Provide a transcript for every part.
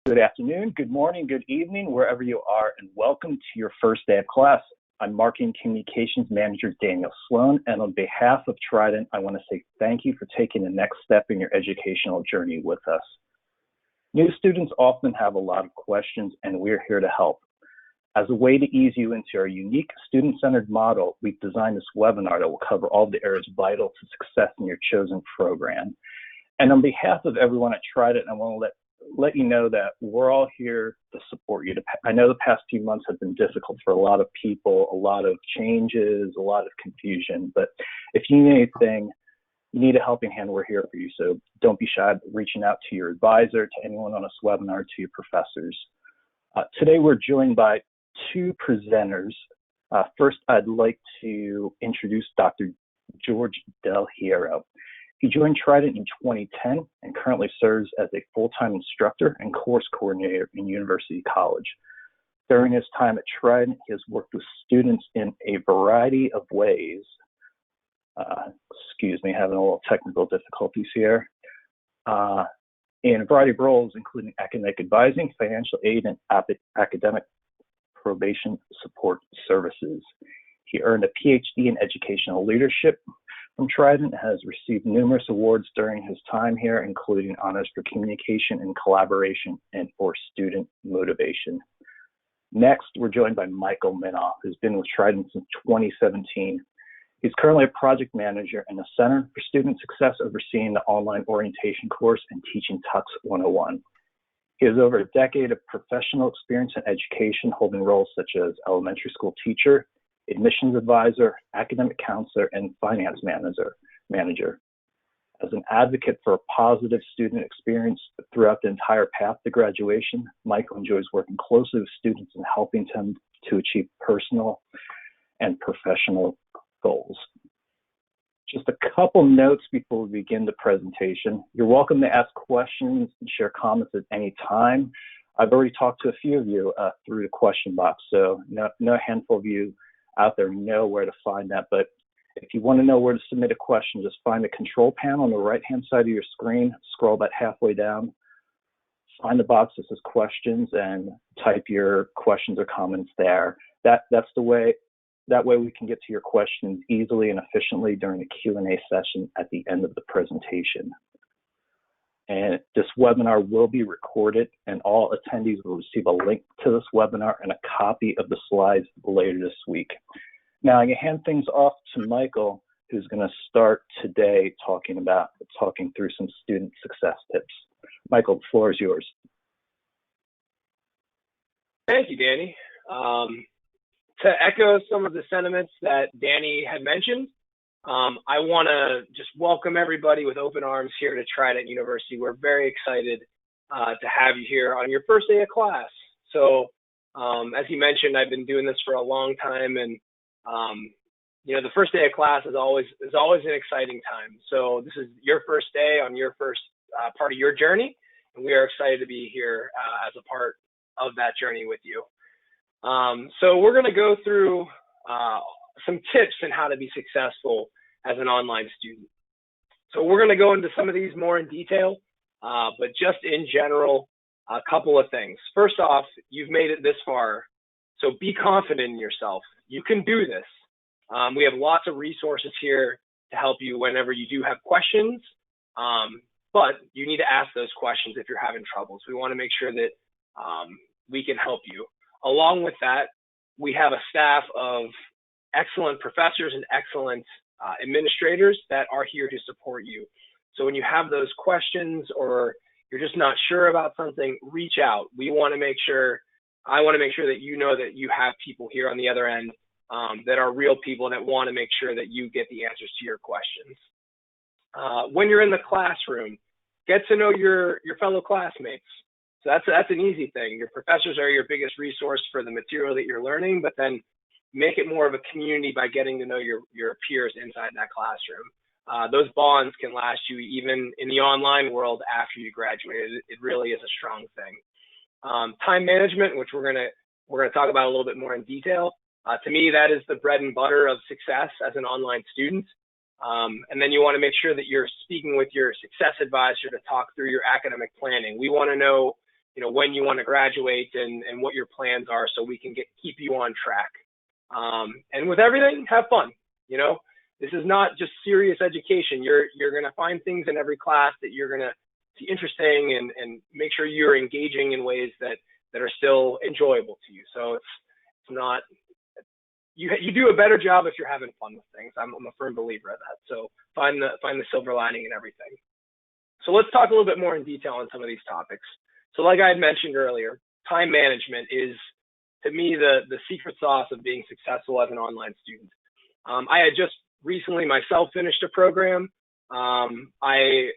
Good afternoon, good morning, good evening, wherever you are, and welcome to your first day of class. I'm Marketing Communications Manager Daniel Sloan, and on behalf of Trident, I want to say thank you for taking the next step in your educational journey with us. New students often have a lot of questions, and we're here to help. As a way to ease you into our unique student-centered model, we've designed this webinar that will cover all the areas vital to success in your chosen program. And on behalf of everyone at Trident, I want to let you know that we're all here to support you. I know the past few months have been difficult for a lot of people, a lot of changes, a lot of confusion, but if you need anything, you need a helping hand, we're here for you. So don't be shy reaching out to your advisor, to anyone on this webinar, to your professors. Today we're joined by two presenters. First, I'd like to introduce Dr. George Del Hierro. He joined Trident in 2010 and currently serves as a full-time instructor and course coordinator in University College. During his time at Trident, he has worked with students in a variety of ways. Excuse me, having a little technical difficulties here. In a variety of roles, including academic advising, financial aid, and academic probation support services. He earned a PhD in educational leadership from Trident, has received numerous awards during his time here, including honors for communication and collaboration and for student motivation. Next, we're joined by Michael Minnaugh, who's been with Trident since 2017. He's currently a project manager in the Center for Student Success, overseeing the online orientation course and teaching Tux 101. He has over a decade of professional experience in education, holding roles such as elementary school teacher, admissions advisor, academic counselor, and finance manager. As an advocate for a positive student experience throughout the entire path to graduation, Michael enjoys working closely with students and helping them to achieve personal and professional goals. Just a couple notes before we begin the presentation. You're welcome to ask questions and share comments at any time. I've already talked to a few of you through the question box, so no handful of you out there know where to find that. But if you want to know where to submit a question, just find the control panel on the right-hand side of your screen, scroll about halfway down, find the box that says questions, and type your questions or comments there. That's the way. That way we can get to your questions easily and efficiently during the Q&A session at the end of the presentation. And this webinar will be recorded, and all attendees will receive a link to this webinar and a copy of the slides later this week. Now, I'm going to hand things off to Michael, who's going to start today talking through some student success tips. Michael, the floor is yours. Thank you, Danny. To echo some of the sentiments that Danny had mentioned, I want to just welcome everybody with open arms here to Trident University. We're very excited to have you here on your first day of class. So as he mentioned, I've been doing this for a long time, and you know, the first day of class is always an exciting time. So this is your first day on your first part of your journey, and we are excited to be here as a part of that journey with you. So we're going to go through some tips on how to be successful as an online student. So we're going to go into some of these more in detail, but just in general, a couple of things. First off, you've made it this far, so be confident in yourself. You can do this. We have lots of resources here to help you whenever you do have questions, but you need to ask those questions if you're having troubles. We want to make sure that we can help you. Along with that, we have a staff of excellent professors and excellent administrators that are here to support you. So when you have those questions or you're just not sure about something, reach out. I want to make sure that you know that you have people here on the other end that are real people that want to make sure that you get the answers to your questions. When you're in the classroom, get to know your fellow classmates. So that's an easy thing. Your professors are your biggest resource for the material that you're learning, but then make it more of a community by getting to know your peers inside that classroom. Those bonds can last you even in the online world after you graduate. It really is a strong thing. Time management, which we're gonna talk about a little bit more in detail. To me, that is the bread and butter of success as an online student. And then you want to make sure that you're speaking with your success advisor to talk through your academic planning. We want to know when you want to graduate and what your plans are, so we can keep you on track. And with everything, have fun. This is not just serious education. You're going to find things in every class that you're going to see interesting, and make sure you're engaging in ways that are still enjoyable to you. So it's not, you do a better job if you're having fun with things. I'm a firm believer of that. So find the silver lining in everything. So let's talk a little bit more in detail on some of these topics. So like I had mentioned earlier, time management is, to me, the secret sauce of being successful as an online student. I had just recently myself finished a program. I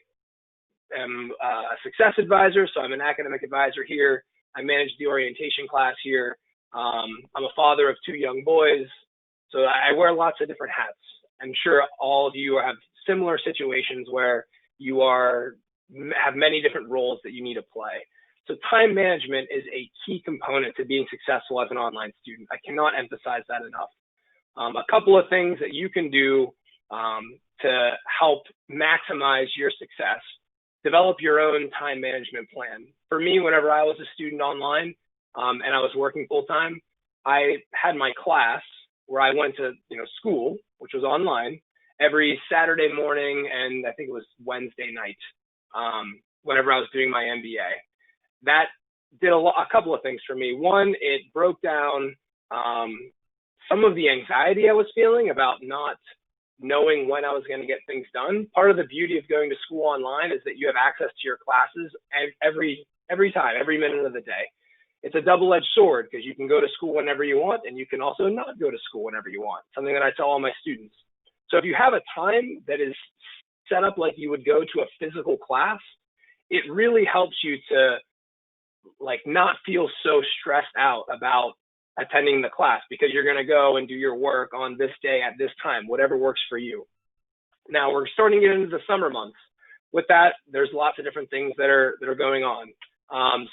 am a success advisor, so I'm an academic advisor here. I manage the orientation class here. I'm a father of 2 young boys, so I wear lots of different hats. I'm sure all of you have similar situations where you have many different roles that you need to play. So time management is a key component to being successful as an online student. I cannot emphasize that enough. A couple of things that you can do to help maximize your success. Develop your own time management plan. For me, whenever I was a student online and I was working full time, I had my class where I went to school, which was online, every Saturday morning, and I think it was Wednesday night, whenever I was doing my MBA. That did a couple of things for me. One, it broke down some of the anxiety I was feeling about not knowing when I was going to get things done. Part of the beauty of going to school online is that you have access to your classes every time, every minute of the day. It's a double-edged sword, because you can go to school whenever you want, and you can also not go to school whenever you want, something that I tell all my students. So if you have a time that is set up like you would go to a physical class, it really helps you to not feel so stressed out about attending the class, because you're going to go and do your work on this day at this time, whatever works for you. Now we're starting to get into the summer months. With that, there's lots of different things that are going on.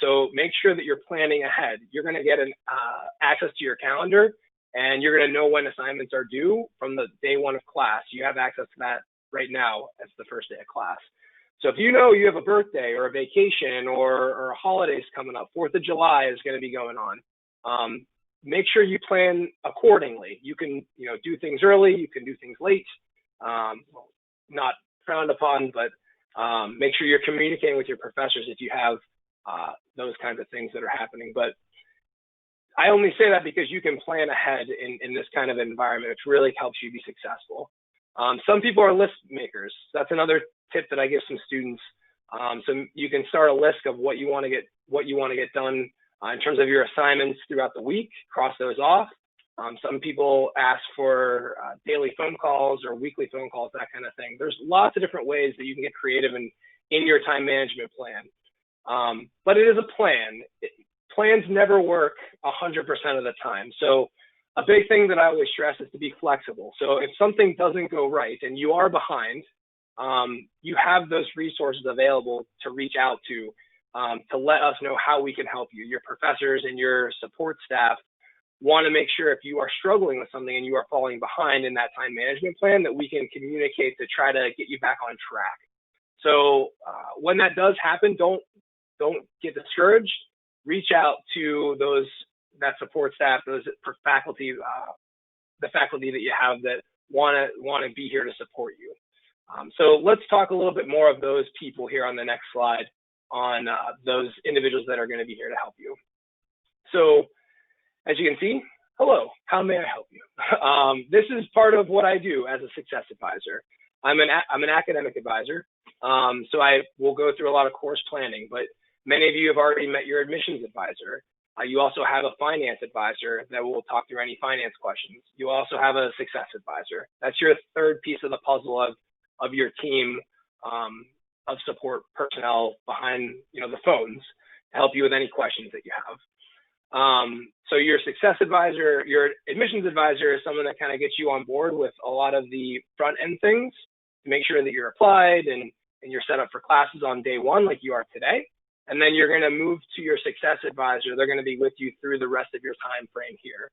So make sure that you're planning ahead. You're going to get access to your calendar, and you're going to know when assignments are due from the day 1 of class. You have access to that right now as the first day of class. So if you know you have a birthday or a vacation or holidays coming up, 4th of July is going to be going on. Make sure you plan accordingly. You can, do things early. You can do things late. Not frowned upon, but make sure you're communicating with your professors if you have those kinds of things that are happening. But I only say that because you can plan ahead in this kind of environment, which really helps you be successful. Some people are list makers. That's another tip that I give some students. So you can start a list of what you want to get done in terms of your assignments throughout the week. Cross those off. Some people ask for daily phone calls or weekly phone calls, that kind of thing. There's lots of different ways that you can get creative in your time management plan. But it is a plan. Plans never work 100% of the time. So a big thing that I always stress is to be flexible. So if something doesn't go right and you are behind, you have those resources available to reach out to let us know how we can help you. Your professors and your support staff want to make sure if you are struggling with something and you are falling behind in that time management plan, that we can communicate to try to get you back on track. So when that does happen, don't get discouraged. Reach out to that support staff, those faculty, the faculty that you have that want to be here to support you. So let's talk a little bit more of those people here on the next slide, on those individuals that are going to be here to help you. So as you can see, hello, how may I help you? This is part of what I do as a success advisor. I'm an academic advisor, so I will go through a lot of course planning, but many of you have already met your admissions advisor. You also have a finance advisor that will talk through any finance questions. You also have a success advisor. That's your third piece of the puzzle of your team of support personnel behind the phones to help you with any questions that you have. So your success advisor, your admissions advisor, is someone that kind of gets you on board with a lot of the front end things to make sure that you're applied and you're set up for classes on day 1 like you are today. And then you're going to move to your success advisor. They're going to be with you through the rest of your time frame here.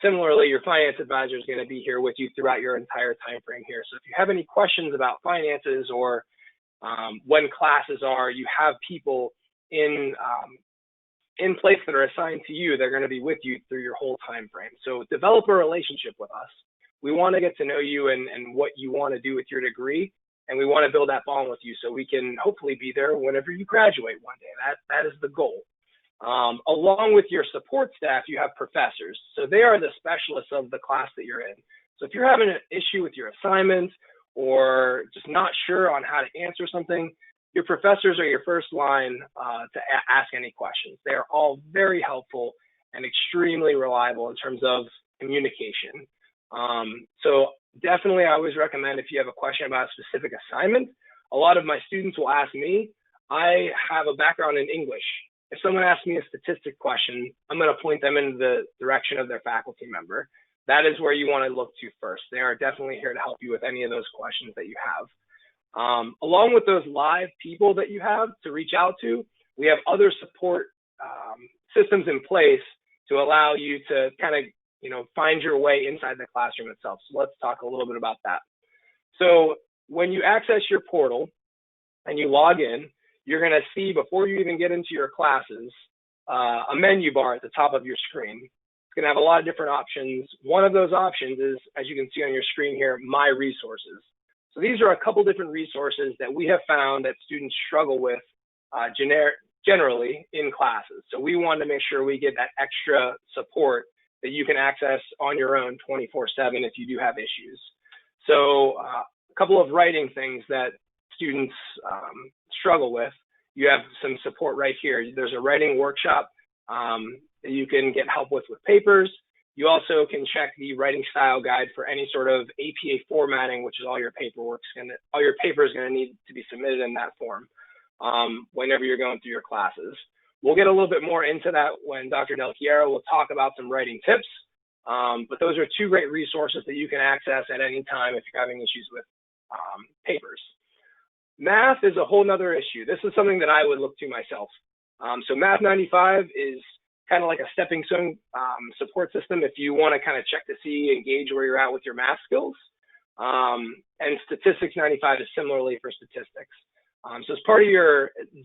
Similarly, your finance advisor is going to be here with you throughout your entire time frame here. So if you have any questions about finances or when classes are, you have people in in place that are assigned to you. They're going to be with you through your whole time frame. So develop a relationship with us. We want to get to know you and what you want to do with your degree, and we want to build that bond with you so we can hopefully be there whenever you graduate one day. That is the goal. Along with your support staff, you have professors. So they are the specialists of the class that you're in. So if you're having an issue with your assignment or just not sure on how to answer something, your professors are your first line to ask any questions. They are all very helpful and extremely reliable in terms of communication. So definitely, I always recommend if you have a question about a specific assignment. A lot of my students will ask me. I have a background in English. If someone asks me a statistic question, I'm going to point them in the direction of their faculty member. That is where you want to look to first. They are definitely here to help you with any of those questions that you have. Along with those live people that you have to reach out to, we have other support systems in place to allow you to kind of, find your way inside the classroom itself. So let's talk a little bit about that. So when you access your portal and you log in, you're going to see, before you even get into your classes, a menu bar at the top of your screen. It's going to have a lot of different options. One of those options is, as you can see on your screen here, My Resources. So these are a couple different resources that we have found that students struggle with generally in classes. So we want to make sure we get that extra support that you can access on your own 24/7 if you do have issues. So a couple of writing things that students struggle with. You have some support right here. There's a writing workshop that you can get help with papers. You also can check the writing style guide for any sort of APA formatting, which is all your paper is going to need to be submitted in that form whenever you're going through your classes. We'll get a little bit more into that when Dr. Del Hierro will talk about some writing tips, but those are two great resources that you can access at any time if you're having issues with papers. Math is a whole nother issue. This is something that I would look to myself. So Math 95 is kind of like a stepping stone support system if you want to kind of check to see and gauge where you're at with your math skills. And Statistics 95 is similarly for statistics. So as part of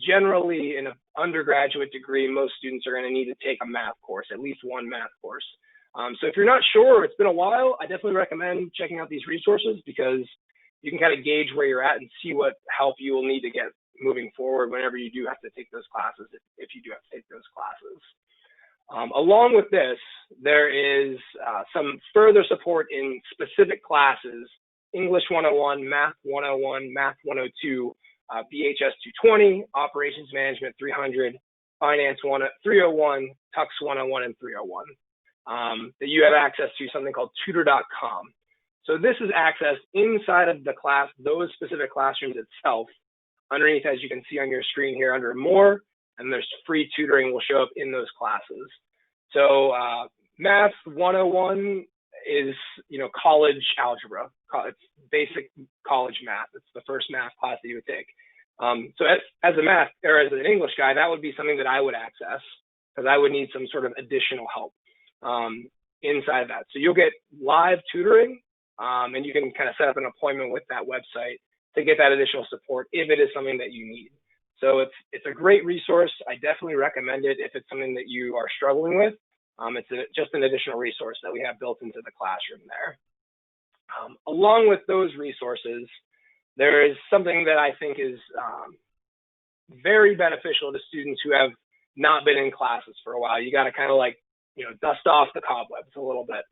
generally in an undergraduate degree, most students are going to need to take a math course, at least one math course. So if you're not sure, it's been a while, I definitely recommend checking out these resources because you can kind of gauge where you're at and see what help you will need to get moving forward whenever you do have to take those classes, if you do have to take those classes. Along with this, there is some further support in specific classes: English 101, Math 101, Math 102, BHS 220, Operations Management 300, Finance 301, Tux 101, and 301. That you have access to something called tutor.com. So this is accessed inside of the class, those specific classrooms itself. Underneath, as you can see on your screen here, under More, and there's free tutoring will show up in those classes. So Math 101 is, college algebra. It's basic college math. It's the first math class that you would take. So as a math or as an English guy, that would be something that I would access because I would need some sort of additional help inside of that. So you'll get live tutoring, and you can kind of set up an appointment with that website to get that additional support if it is something that you need. So it's a great resource. I definitely recommend it if it's something that you are struggling with. It's just an additional resource that we have built into the classroom there. Along with those resources, there is something that I think is very beneficial to students who have not been in classes for a while. You got to kind of dust off the cobwebs a little bit.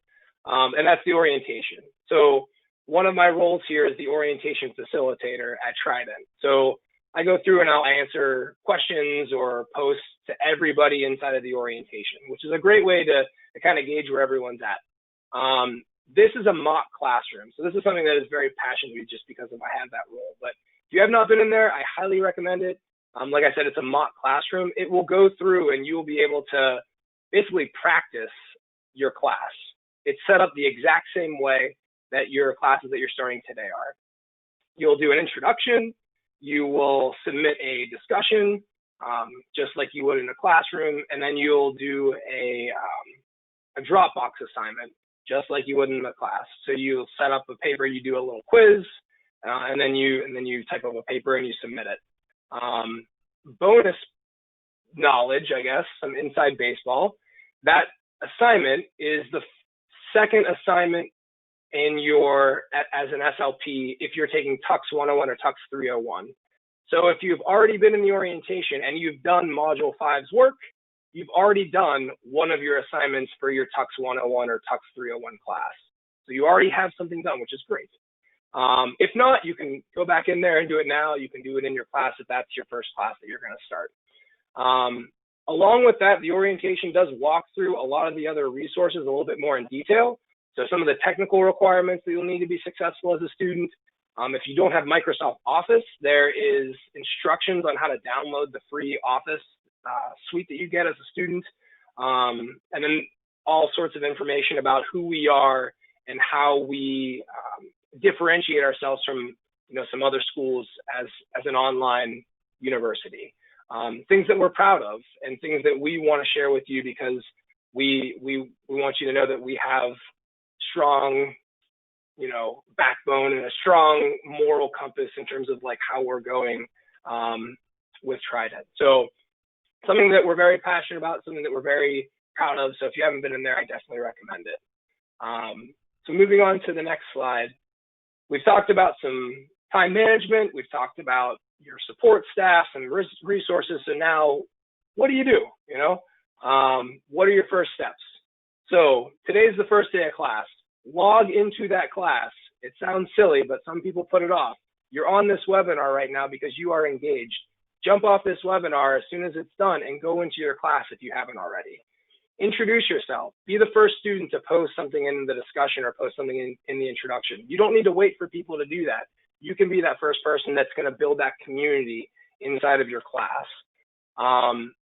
And that's the orientation. So one of my roles here is the orientation facilitator at Trident. So I go through and I'll answer questions or posts to everybody inside of the orientation, which is a great way to kind of gauge where everyone's at. This is a mock classroom. So this is something that is very passionate to me just because I have that role. But if you have not been in there, I highly recommend it. Like I said, it's a mock classroom. It will go through and you will be able to basically practice your class. It's set up the exact same way that your classes that you're starting today are. You'll do an introduction. You will submit a discussion, just like you would in a classroom, and then you'll do a Dropbox assignment, just like you would in the class. So you'll set up a paper, you do a little quiz, and then you type up a paper and you submit it. Bonus knowledge, I guess, some inside baseball. That assignment is the second assignment in your, as an SLP, if you're taking Tux 101 or Tux 301. So if you've already been in the orientation and you've done Module 5's work, you've already done one of your assignments for your Tux 101 or Tux 301 class. So you already have something done, which is great. If not, you can go back in there and do it now. You can do it in your class if that's your first class that you're going to start. Along with that, the orientation does walk through a lot of the other resources a little bit more in detail. So some of the technical requirements that you'll need to be successful as a student. If you don't have Microsoft Office, there is instructions on how to download the free Office suite that you get as a student. And then all sorts of information about who we are and how we differentiate ourselves from some other schools as an online university. Things that we're proud of and things that we want to share with you because we want you to know that we have strong backbone and a strong moral compass in terms of like how we're going with Trident. So something that we're very passionate about, something that we're very proud of. So if you haven't been in there, I definitely recommend it. So moving on to the next slide, we've talked about some time management. We've talked about your support staff and resources. So now what do you do? What are your first steps? So today's the first day of class. Log into that class. It sounds silly, but some people put it off. You're on this webinar right now because you are engaged. Jump off this webinar as soon as it's done and go into your class if you haven't already. Introduce yourself. Be the first student to post something in the discussion or post something in the introduction. You don't need to wait for people to do that. You can be that first person that's going to build that community inside of your class.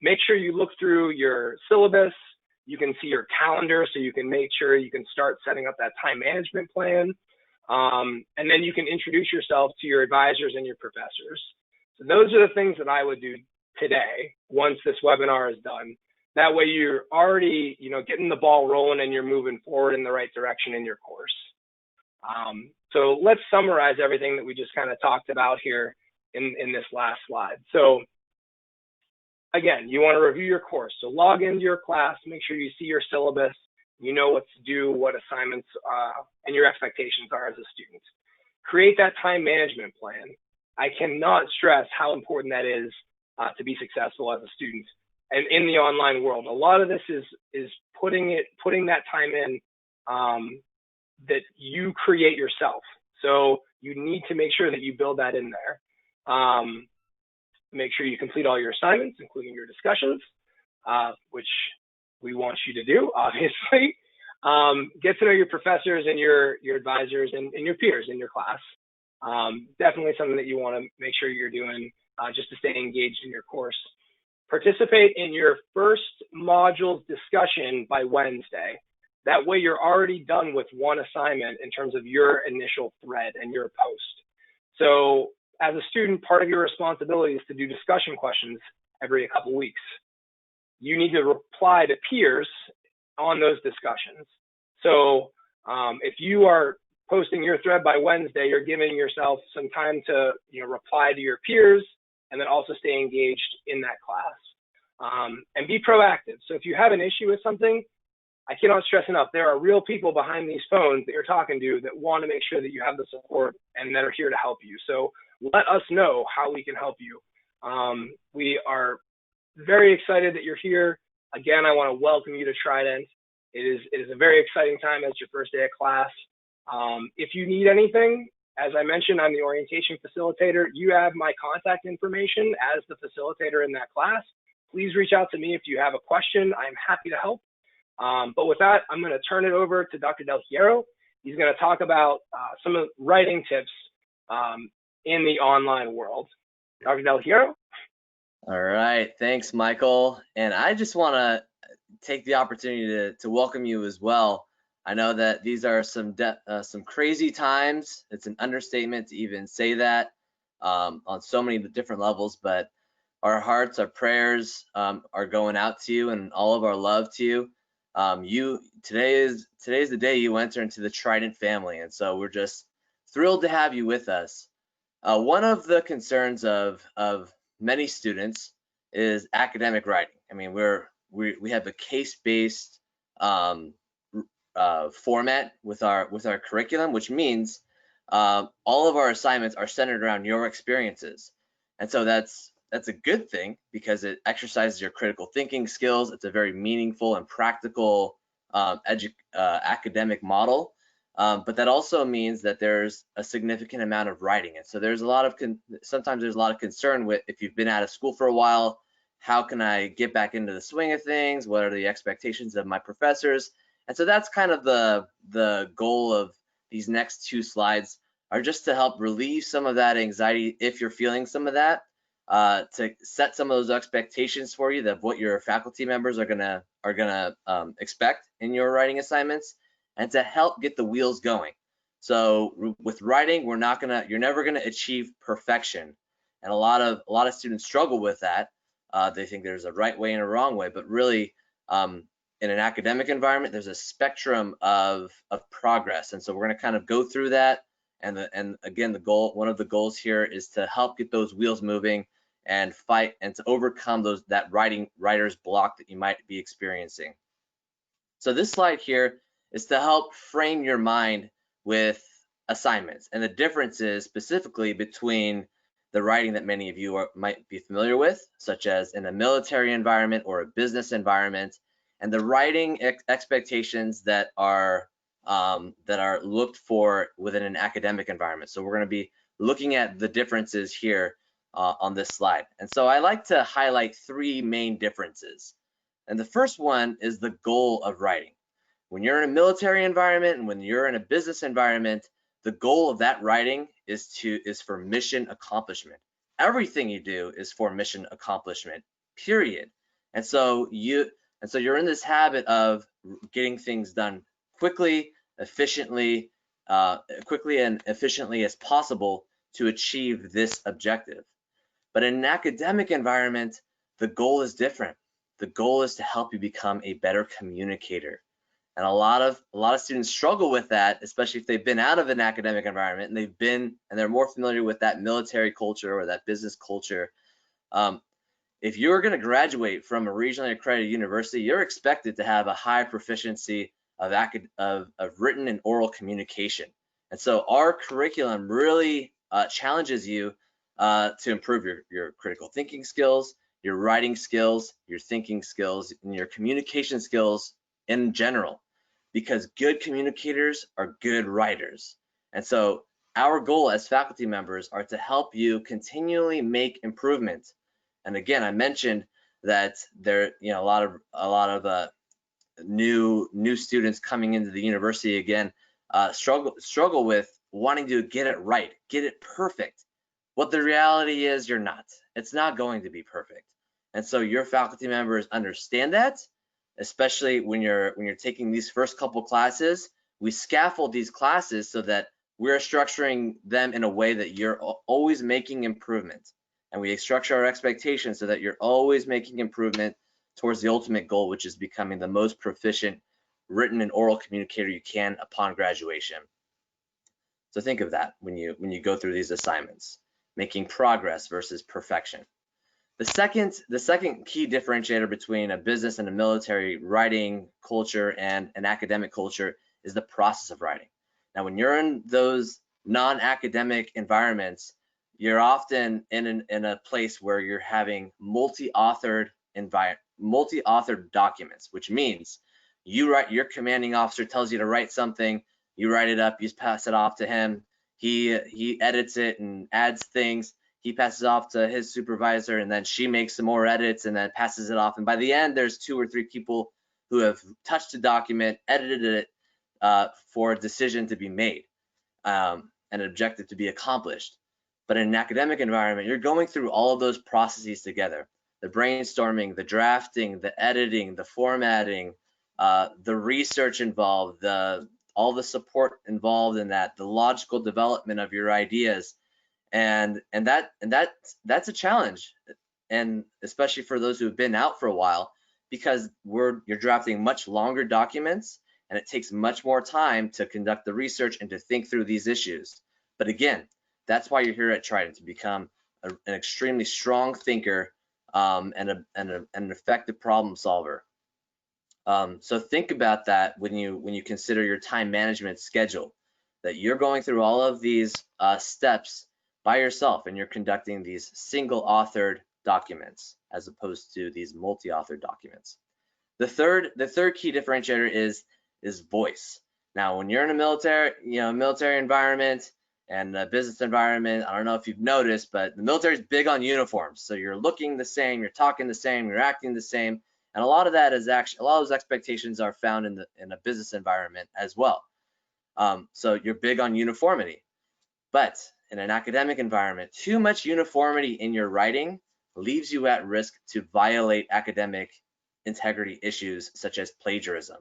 Make sure you look through your syllabus. You can see your calendar so you can make sure you can start setting up that time management plan. And then you can introduce yourself to your advisors and your professors. So those are the things that I would do today once this webinar is done. That way you're already, getting the ball rolling and you're moving forward in the right direction in your course. So let's summarize everything that we just kind of talked about here in this last slide. So again, you want to review your course. So log into your class, make sure you see your syllabus, you know what to do, what assignments and your expectations are as a student. Create that time management plan. I cannot stress how important that is to be successful as a student. And in the online world, a lot of this is putting that time in that you create yourself. So you need to make sure that you build that in there. Make sure you complete all your assignments, including your discussions, which we want you to do, obviously. Get to know your professors and your advisors and your peers in your class. Definitely something that you want to make sure you're doing just to stay engaged in your course. Participate in your first module's discussion by Wednesday. That way you're already done with one assignment in terms of your initial thread and your post. So as a student, part of your responsibility is to do discussion questions every couple weeks. You need to reply to peers on those discussions. So if you are posting your thread by Wednesday, you're giving yourself some time to reply to your peers and then also stay engaged in that class. And be proactive. So if you have an issue with something, I cannot stress enough, there are real people behind these phones that you're talking to that want to make sure that you have the support and that are here to help you. So let us know how we can help you. We are very excited that you're here. Again, I want to welcome you to Trident. It is a very exciting time as your first day of class. If you need anything, as I mentioned, I'm the orientation facilitator. You have my contact information as the facilitator in that class. Please reach out to me if you have a question. I'm happy to help. But with that, I'm going to turn it over to Dr. Del Hierro. He's going to talk about some of the writing tips in the online world. Dr. Del Hierro? All right, thanks, Michael. And I just want to take the opportunity to welcome you as well. I know that these are some crazy times. It's an understatement to even say that on so many different levels, but our hearts, our prayers are going out to you and all of our love to you. Today's the day you enter into the Trident family, and so we're just thrilled to have you with us. One of the concerns of many students is academic writing. I mean, we have a case-based format with our curriculum, which means all of our assignments are centered around your experiences, and so that's a good thing because it exercises your critical thinking skills. It's a very meaningful and practical academic model, but that also means that there's a significant amount of writing. And so there's a lot of sometimes there's a lot of concern with, if you've been out of school for a while, how can I get back into the swing of things? What are the expectations of my professors? And so that's kind of the goal of these next 2 slides, are just to help relieve some of that anxiety if you're feeling some of that, to set some of those expectations for you of what your faculty members are gonna expect in your writing assignments, and to help get the wheels going. So with writing, you're never gonna achieve perfection, and a lot of students struggle with that. They think there's a right way and a wrong way, but really, in an academic environment, there's a spectrum of progress, and so we're going to kind of go through that. And again, one of the goals here is to help get those wheels moving and fight and to overcome that writer's block that you might be experiencing. So this slide here is to help frame your mind with assignments and the differences specifically between the writing that many of you might be familiar with, such as in a military environment or a business environment, and the writing expectations that are looked for within an academic environment. So we're going to be looking at the differences here on this slide. And so I like to highlight 3 main differences. And the first one is the goal of writing. When you're in a military environment and when you're in a business environment, the goal of that writing is for mission accomplishment. Everything you do is for mission accomplishment, period. And so you're in this habit of getting things done quickly and efficiently as possible to achieve this objective. But in an academic environment, the goal is different. The goal is to help you become a better communicator. And a lot of students struggle with that, especially if they've been out of an academic environment and they're more familiar with that military culture or that business culture. If you're going to graduate from a regionally accredited university, you're expected to have a high proficiency of written and oral communication. And so our curriculum really challenges you to improve your critical thinking skills, your writing skills, your thinking skills, and your communication skills in general, because good communicators are good writers. And so our goal as faculty members are to help you continually make improvements. And again, I mentioned that there, a lot of new students coming into the university again struggle with wanting to get it right, get it perfect. What the reality is, you're not. It's not going to be perfect. And so your faculty members understand that, especially when you're taking these first couple classes. We scaffold these classes so that we're structuring them in a way that you're always making improvement. And we structure our expectations so that you're always making improvement towards the ultimate goal, which is becoming the most proficient written and oral communicator you can upon graduation. So think of that when you go through these assignments, making progress versus perfection. The second key differentiator between a business and a military writing culture and an academic culture is the process of writing. Now, when you're in those non-academic environments, you're often in a place where you're having multi-authored documents, which means your commanding officer tells you to write something, you write it up, you pass it off to him, he edits it and adds things, he passes it off to his supervisor, and then she makes some more edits and then passes it off. And by the end, there's 2 or 3 people who have touched the document, edited it for a decision to be made, and an objective to be accomplished. But in an academic environment, you're going through all of those processes together: the brainstorming, the drafting, the editing, the formatting, the research involved, all the support involved in that, the logical development of your ideas. And that's a challenge, and especially for those who have been out for a while, because you're drafting much longer documents, and it takes much more time to conduct the research and to think through these issues. But again, that's why you're here at Trident, to become an extremely strong thinker and an effective problem solver. So think about that when you consider your time management schedule, that you're going through all of these steps by yourself and you're conducting these single authored documents as opposed to these multi-authored documents. The third key differentiator is voice. Now, when you're in a military environment and a business environment, I don't know if you've noticed, but the military is big on uniforms. So you're looking the same, you're talking the same, you're acting the same, and a lot of that is actually, a lot of those expectations are found in a business environment as well. So you're big on uniformity, but in an academic environment, too much uniformity in your writing leaves you at risk to violate academic integrity issues such as plagiarism.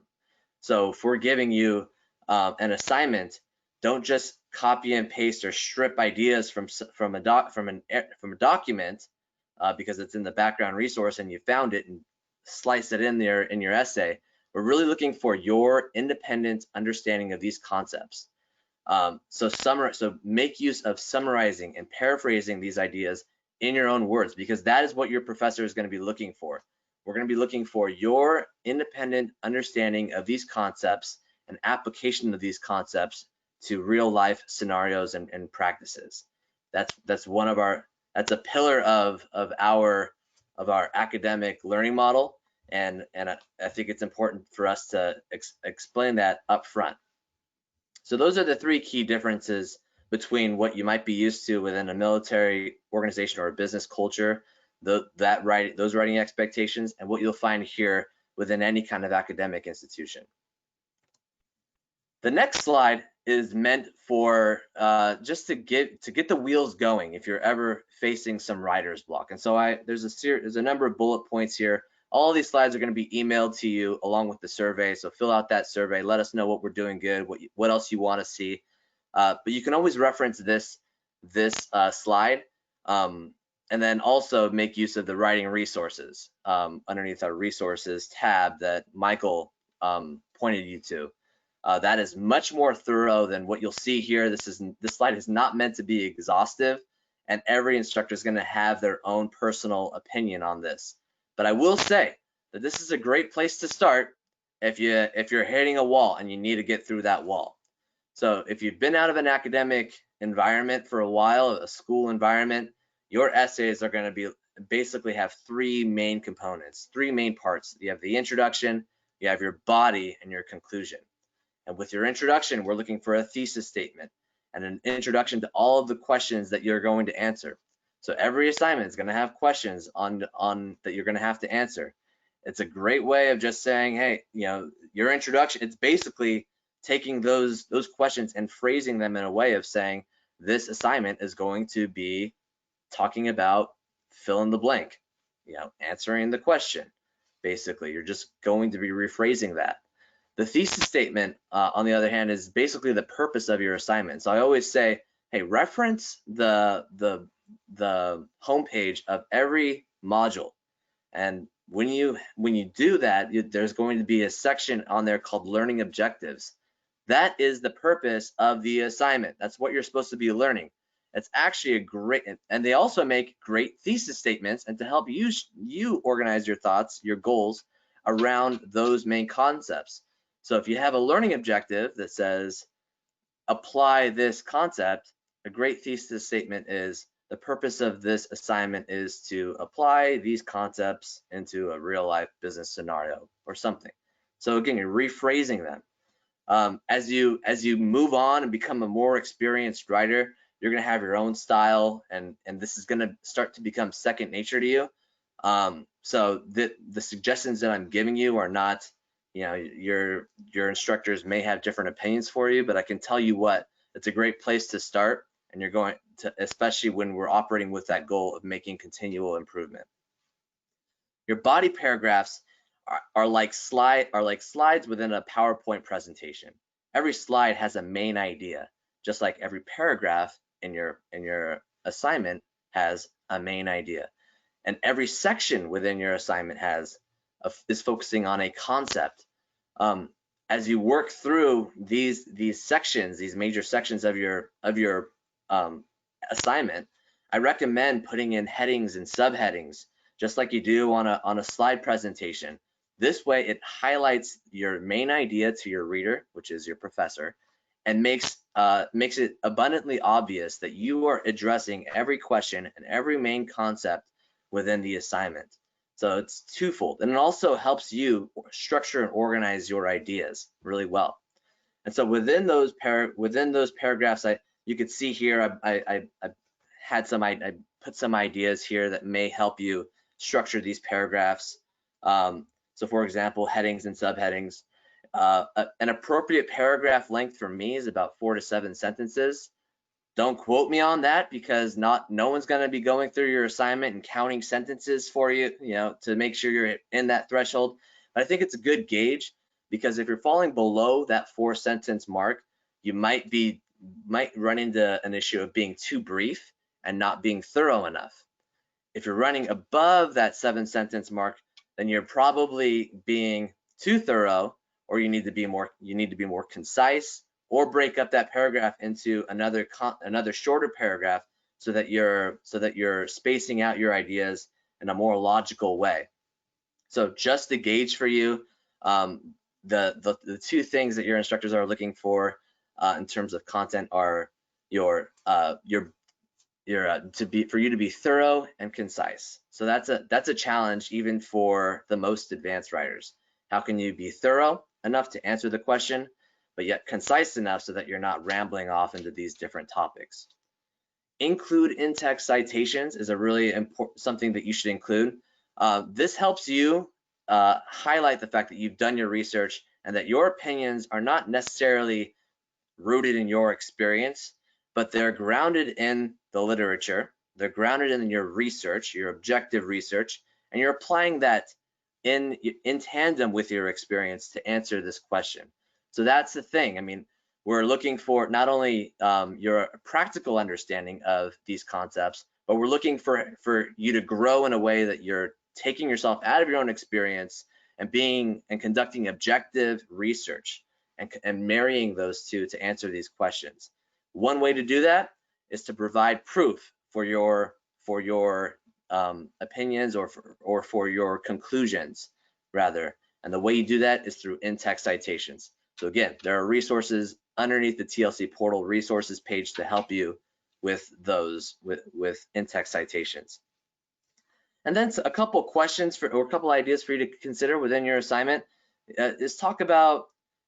So if we're giving you an assignment, don't just copy and paste or strip ideas from a document because it's in the background resource and you found it and slice it in there in your essay. We're really looking for your independent understanding of these concepts. So make use of summarizing and paraphrasing these ideas in your own words, because that is what your professor is going to be looking for. We're going to be looking for your independent understanding of these concepts and application of these concepts to real life scenarios and practices. That's a pillar of our academic learning model, and I think it's important for us to explain that up front. So those are the three key differences between what you might be used to within a military organization or a business culture, those writing expectations, and what you'll find here within any kind of academic institution. The next slide is meant for just to get the wheels going if you're ever facing some writer's block. And so there's a number of bullet points here. All of these slides are going to be emailed to you along with the survey. So fill out that survey. Let us know what we're doing good, what else you want to see. But you can always reference this slide, and then also make use of the writing resources underneath our resources tab that Michael pointed you to. That is much more thorough than what you'll see here. This slide is not meant to be exhaustive, and every instructor is going to have their own personal opinion on this. But I will say that this is a great place to start if you're hitting a wall and you need to get through that wall. So if you've been out of an academic environment for a while, a school environment, your essays are going to be basically have three main components, three main parts. You have the introduction, you have your body, and your conclusion. And with your introduction, we're looking for a thesis statement and an introduction to all of the questions that you're going to answer. So every assignment is going to have questions on that you're going to have to answer. It's a great way of just saying, hey, your introduction, it's basically taking those questions and phrasing them in a way of saying this assignment is going to be talking about fill in the blank, answering the question. Basically, you're just going to be rephrasing that. The thesis statement, on the other hand, is basically the purpose of your assignment. So I always say, hey, reference the homepage of every module, and when you do that, there's going to be a section on there called learning objectives. That is the purpose of the assignment. That's what you're supposed to be learning. It's actually a great, and they also make great thesis statements and to help you organize your thoughts, your goals around those main concepts. So if you have a learning objective that says apply this concept, a great thesis statement is the purpose of this assignment is to apply these concepts into a real life business scenario or something. So again, you're rephrasing them. As you move on and become a more experienced writer, you're going to have your own style, and this is going to start to become second nature to you. So the suggestions that I'm giving you are not, your instructors may have different opinions for you, but I can tell you what, it's a great place to start, and you're going to, especially when we're operating with that goal of making continual improvement. Your body paragraphs are like slides within a PowerPoint presentation. Every slide has a main idea, just like every paragraph in your assignment has a main idea, and every section within your assignment is focusing on a concept. As you work through these sections, these major sections of your assignment, I recommend putting in headings and subheadings just like you do on a slide presentation. This way, it highlights your main idea to your reader, which is your professor, and makes it abundantly obvious that you are addressing every question and every main concept within the assignment. So it's twofold, and it also helps you structure and organize your ideas really well. And so within those paragraphs, you could see here I put some ideas here that may help you structure these paragraphs. So for example, headings and subheadings. An appropriate paragraph length for me is about 4 to 7 sentences. Don't quote me on that, because no one's going to be going through your assignment and counting sentences for you, to make sure you're in that threshold. But I think it's a good gauge, because if you're falling below that 4-sentence mark, you might run into an issue of being too brief and not being thorough enough. If you're running above that 7-sentence mark, then you're probably being too thorough, or you need to be more concise, or break up that paragraph into another shorter paragraph so that you're spacing out your ideas in a more logical way. So just to gauge for you, the 2 things that your instructors are looking for in terms of content are for you to be thorough and concise. So that's a challenge even for the most advanced writers. How can you be thorough enough to answer the question, but yet concise enough so that you're not rambling off into these different topics? Include in-text citations is a really important something that you should include. This helps you highlight the fact that you've done your research and that your opinions are not necessarily rooted in your experience, but they're grounded in the literature. They're grounded in your research, your objective research, and you're applying that in tandem with your experience to answer this question. So that's the thing. I mean, we're looking for not only your practical understanding of these concepts, but we're looking for you to grow in a way that you're taking yourself out of your own experience and conducting objective research and marrying those two to answer these questions. One way to do that is to provide proof for your opinions or for your conclusions rather. And the way you do that is through in-text citations. So again, there are resources underneath the TLC portal resources page to help you with those with in-text citations. And then a couple questions or a couple ideas for you to consider within your assignment is talk about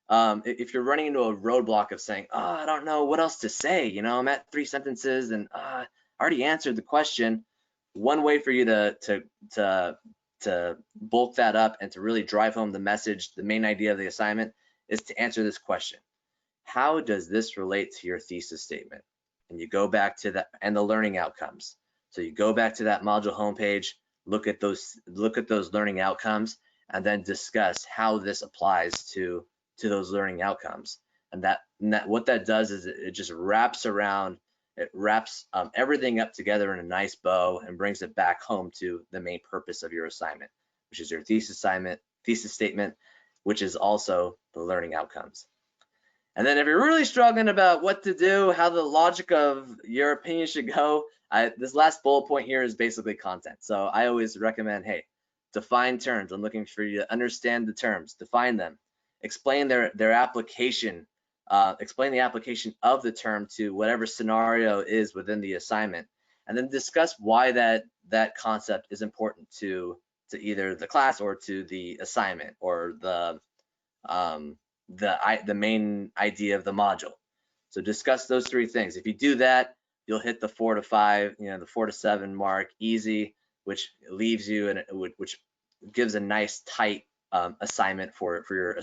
if you're running into a roadblock of saying, oh, I don't know what else to say, I'm at 3 sentences and I already answered the question. One way for you to bulk that up and to really drive home the message, the main idea of the assignment, is to answer this question: how does this relate to your thesis statement? And you go back to that and the learning outcomes. So you go back to that module homepage, look at those learning outcomes, and then discuss how this applies to those learning outcomes. And that what that does is it just wraps everything up together in a nice bow and brings it back home to the main purpose of your assignment, which is your thesis statement, which is also the learning outcomes. And then if you're really struggling about what to do, how the logic of your opinion should go, this last bullet point here is basically content. So I always recommend, hey, define terms. I'm looking for you to understand the terms, define them, explain their application, explain the application of the term to whatever scenario is within the assignment, and then discuss why that concept is important to either the class or to the assignment or the main idea of the module. So discuss those 3 things. If you do that, you'll hit the 4 to 5, the 4 to 7 mark easy, which leaves you and which gives a nice tight assignment for your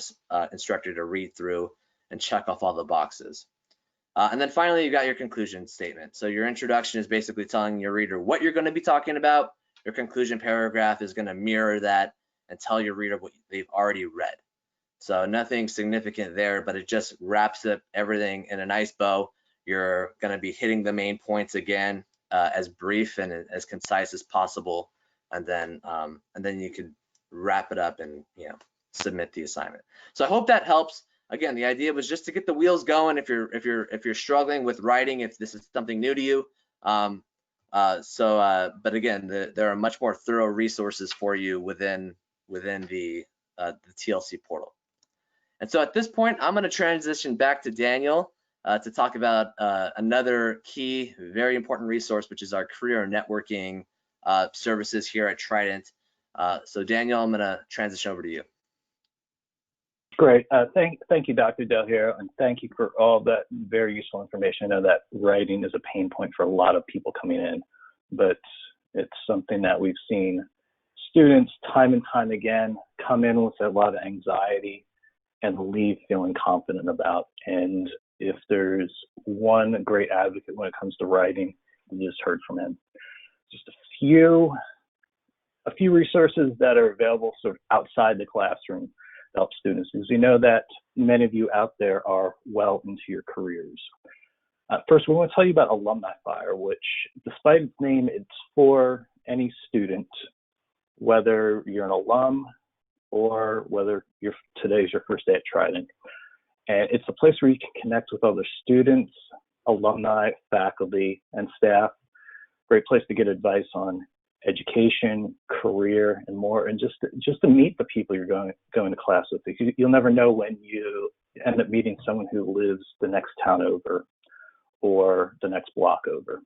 instructor to read through and check off all the boxes. And then finally, you got your conclusion statement. So your introduction is basically telling your reader what you're going to be talking about. Your conclusion paragraph is going to mirror that and tell your reader what they've already read. So nothing significant there, but it just wraps up everything in a nice bow. You're going to be hitting the main points again, as brief and as concise as possible, and then you can wrap it up and submit the assignment. So I hope that helps. Again, the idea was just to get the wheels going. If you're struggling with writing, if this is something new to you, But again, there are much more thorough resources for you within the TLC portal. And so at this point, I'm going to transition back to Daniel to talk about another key, very important resource, which is our career networking services here at Trident. So Daniel, I'm going to transition over to you. Great. Thank you, Dr. Del Hierro, and thank you for all that very useful information. I know that writing is a pain point for a lot of people coming in, but it's something that we've seen students time and time again come in with a lot of anxiety and leave feeling confident about. And if there's one great advocate when it comes to writing, you just heard from him. Just a few resources that are available sort of outside the classroom to help students, because we know that many of you out there are well into your careers. First, we want to tell you about Alumni Fire, which, despite its name, it's for any student, whether you're an alum or whether today's your first day at Trident. And it's a place where you can connect with other students, alumni, faculty, and staff. Great place to get advice on education, career, and more, and just to meet the people you're going to class with. You'll never know when you end up meeting someone who lives the next town over or the next block over.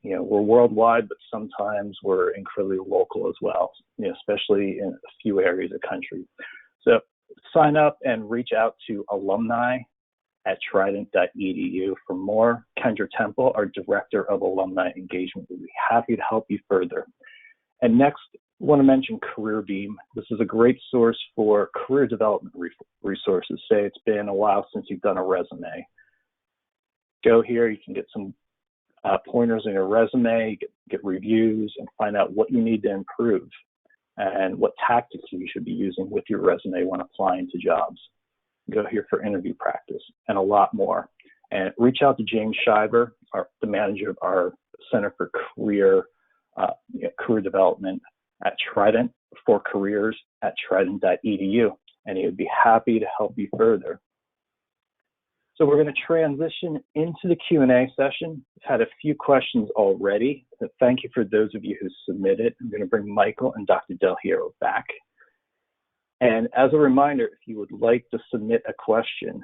We're worldwide, but sometimes we're incredibly local as well, especially in a few areas of the country. So sign up and reach out to alumni at trident.edu for more. Kendra Temple, our Director of Alumni Engagement, will be happy to help you further. And next, I want to mention CareerBeam. This is a great source for career development resources. Say it's been a while since you've done a resume. Go here, you can get some pointers in your resume, get reviews, and find out what you need to improve and what tactics you should be using with your resume when applying to jobs. Go here for interview practice and a lot more. And reach out to James Shiver, the manager of our Center for Career Development at Trident, for careers at trident.edu, and he would be happy to help you further. So we're going to transition into the Q&A session. We've had a few questions already. So thank you for those of you who submitted. I'm going to bring Michael and Dr. Del Hierro back. And as a reminder, if you would like to submit a question,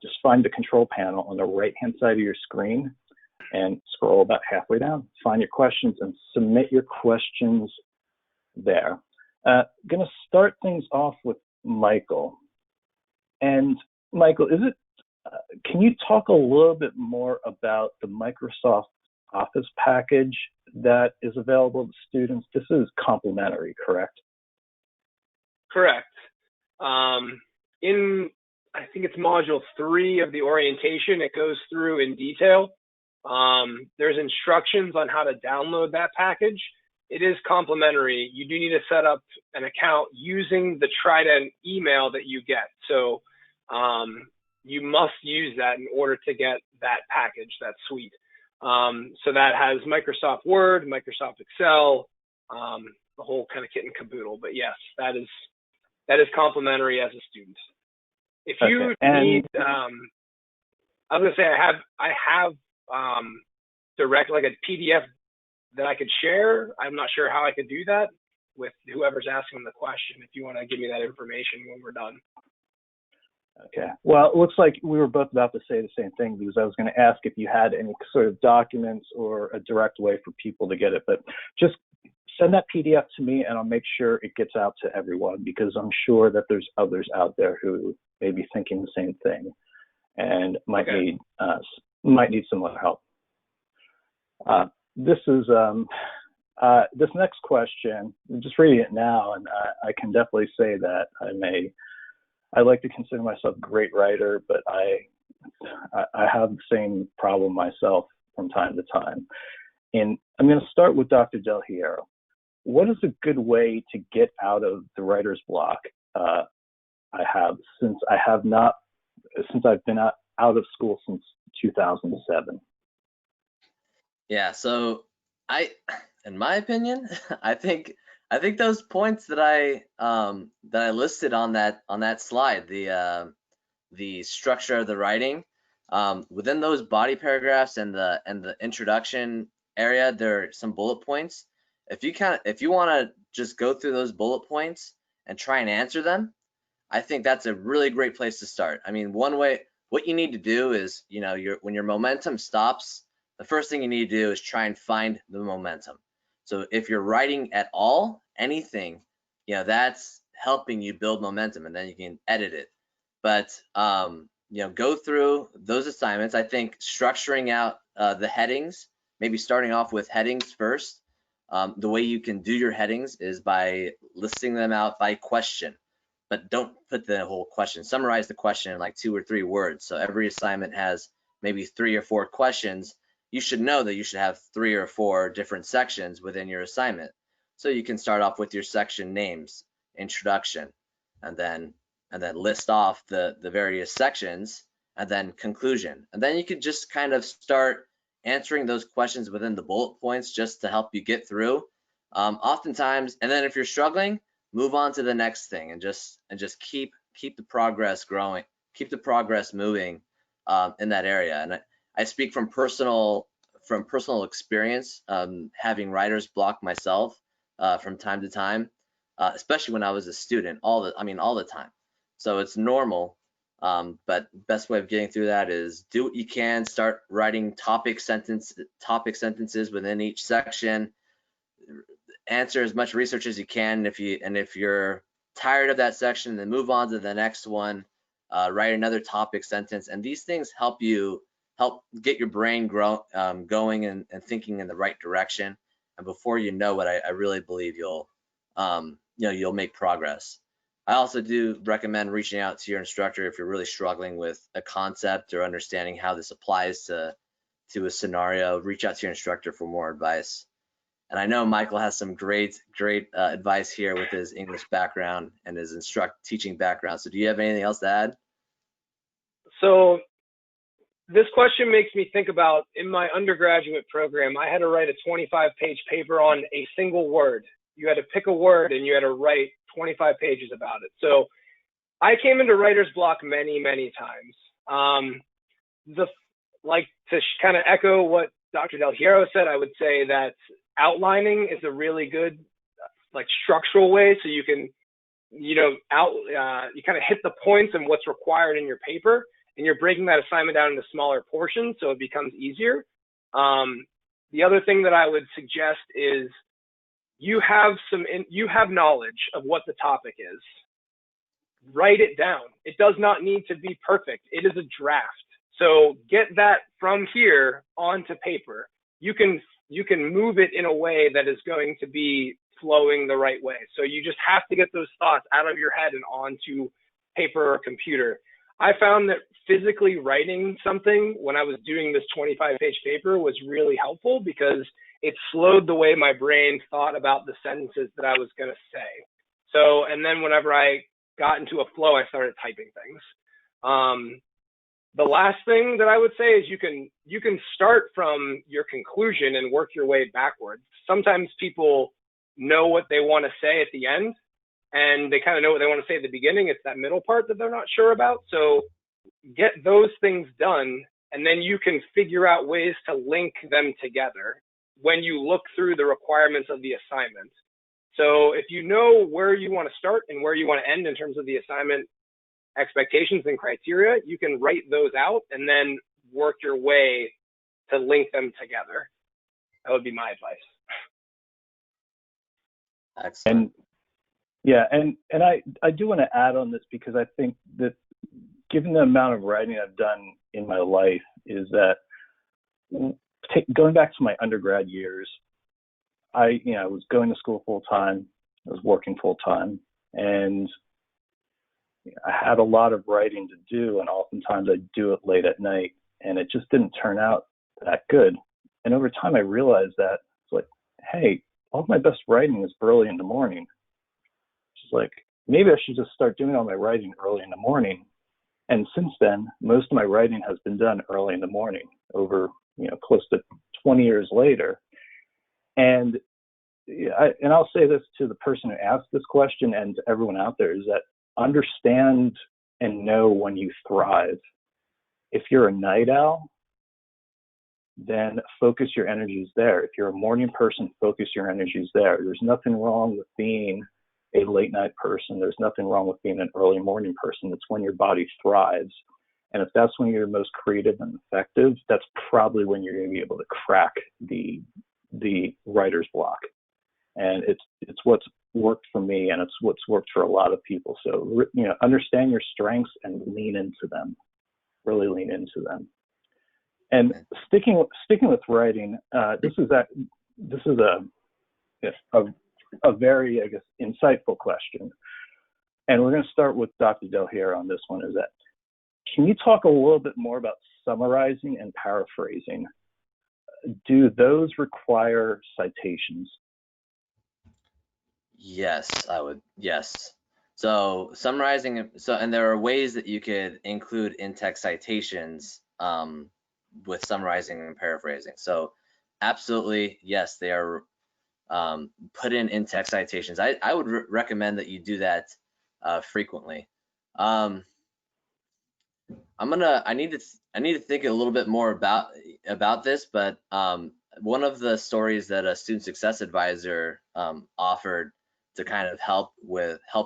just find the control panel on the right-hand side of your screen and scroll about halfway down. Find your questions and submit your questions there. Going to start things off with Michael. And Michael, can you talk a little bit more about the Microsoft Office package that is available to students? This is complimentary, correct? Correct. I think it's module 3 of the orientation, it goes through in detail. There's instructions on how to download that package. It is complimentary. You do need to set up an account using the Trident email that you get. So you must use that in order to get that package, that suite. So that has Microsoft Word, Microsoft Excel, the whole kind of kit and caboodle. But yes, that is complimentary as a student. If you need, I was gonna say I have direct, like a PDF that I could share. I'm not sure how I could do that with whoever's asking the question. If you want to give me that information when we're done. Okay. Well, it looks like we were both about to say the same thing, because I was going to ask if you had any sort of documents or a direct way for people to get it, but just send that PDF to me and I'll make sure it gets out to everyone, because I'm sure that there's others out there who may be thinking the same thing and might need similar help. This next question, I'm just reading it now, and I can definitely say that I like to consider myself a great writer, but I have the same problem myself from time to time. And I'm going to start with Dr. Del Hierro. What is a good way to get out of the writer's block since I've been out of school since 2007? Yeah, so in my opinion, I think those points that I listed on that slide, the structure of the writing, Within those body paragraphs and the introduction area, there are some bullet points. If you want to just go through those bullet points and try and answer them, I think that's a really great place to start. I mean, one way, what you need to do is, when your momentum stops, the first thing you need to do is try and find the momentum. So if you're writing at all, anything, that's helping you build momentum, and then you can edit it. But go through those assignments. I think structuring out the headings, maybe starting off with headings first. The way you can do your headings is by listing them out by question, but don't put the whole question. Summarize the question in like 2 or 3 words. So every assignment has maybe 3 or 4 questions. You should know that you should have 3 or 4 different sections within your assignment. So you can start off with your section names, introduction, and then list off the various sections, and then conclusion. And then you could just kind of start answering those questions within the bullet points just to help you get through. Oftentimes, and then if you're struggling, move on to the next thing, and just keep the progress growing, keep the progress moving in that area. And I speak from personal experience, having writer's block myself from time to time, especially when I was a student, all the time. So it's normal, but best way of getting through that is do what you can. Start writing topic sentences within each section. Answer as much research as you can. If you're tired of that section, then move on to the next one. Write another topic sentence, and these things help get your brain going and thinking in the right direction. And before you know it, I really believe you'll make progress. I also do recommend reaching out to your instructor if you're really struggling with a concept or understanding how this applies to a scenario. Reach out to your instructor for more advice. And I know Michael has some great advice here with his English background and his teaching background. So do you have anything else to add? So this question makes me think about, in my undergraduate program, I had to write a 25-page paper on a single word. You had to pick a word and you had to write 25 pages about it. So I came into writer's block many, many times. To kind of echo what Dr. Del Hierro said, I would say that outlining is a really good structural way, so you can you kind of hit the points and what's required in your paper, and you're breaking that assignment down into smaller portions so it becomes easier. The other thing that I would suggest is you have knowledge of what the topic is. Write it down. It does not need to be perfect. It is a draft. So get that from here onto paper. You can move it in a way that is going to be flowing the right way. So you just have to get those thoughts out of your head and onto paper or computer. I found that physically writing something when I was doing this 25-page paper was really helpful because it slowed the way my brain thought about the sentences that I was going to say. So, and then whenever I got into a flow, I started typing things. The last thing that I would say is you can start from your conclusion and work your way backwards. Sometimes people know what they want to say at the end, and they kind of know what they want to say at the beginning. It's that middle part that they're not sure about. So get those things done, and then you can figure out ways to link them together when you look through the requirements of the assignment. So if you know where you want to start and where you want to end in terms of the assignment expectations and criteria, you can write those out and then work your way to link them together. That would be my advice. Excellent. And I do want to add on this because I think that given the amount of writing I've done in my life is that going back to my undergrad years, I was going to school full time, I was working full time, and I had a lot of writing to do, and oftentimes I'd do it late at night, and it just didn't turn out that good. And over time, I realized that it's like, hey, all of my best writing is early in the morning. It's like, maybe I should just start doing all my writing early in the morning. And since then, most of my writing has been done early in the morning, over close to 20 years later. And I'll say this to the person who asked this question and to everyone out there, is that understand and know when you thrive. If you're a night owl, then focus your energies there. If you're a morning person, focus your energies there. There's nothing wrong with being a late night person. There's nothing wrong with being an early morning person. It's when your body thrives. And if that's when you're most creative and effective, that's probably when you're going to be able to crack the writer's block. And it's what's worked for me, and it's what's worked for a lot of people. So, understand your strengths and lean into them. Really lean into them. And sticking with writing, this is a very, I guess, insightful question. And we're going to start with Dr. Del Hierro on this one. Is that, can you talk a little bit more about summarizing and paraphrasing? Do those require citations? Yes, I would. Yes. So summarizing, and there are ways that you could include in-text citations with summarizing and paraphrasing. So absolutely, yes, they are put in-text citations. I would recommend that you do that frequently. I need to think a little bit more about this, but one of the stories that a student success advisor offered to kind of help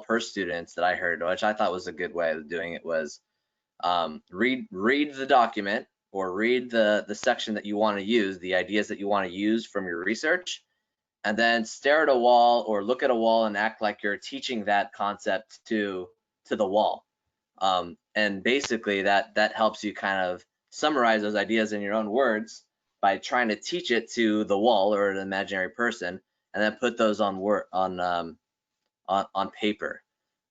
her students that I heard, which I thought was a good way of doing it, was read the document, or read the section that you want to use, the ideas that you want to use from your research, and then stare at a wall or look at a wall and act like you're teaching that concept to the wall. And basically that helps you kind of summarize those ideas in your own words by trying to teach it to the wall or an imaginary person, and then put those on paper.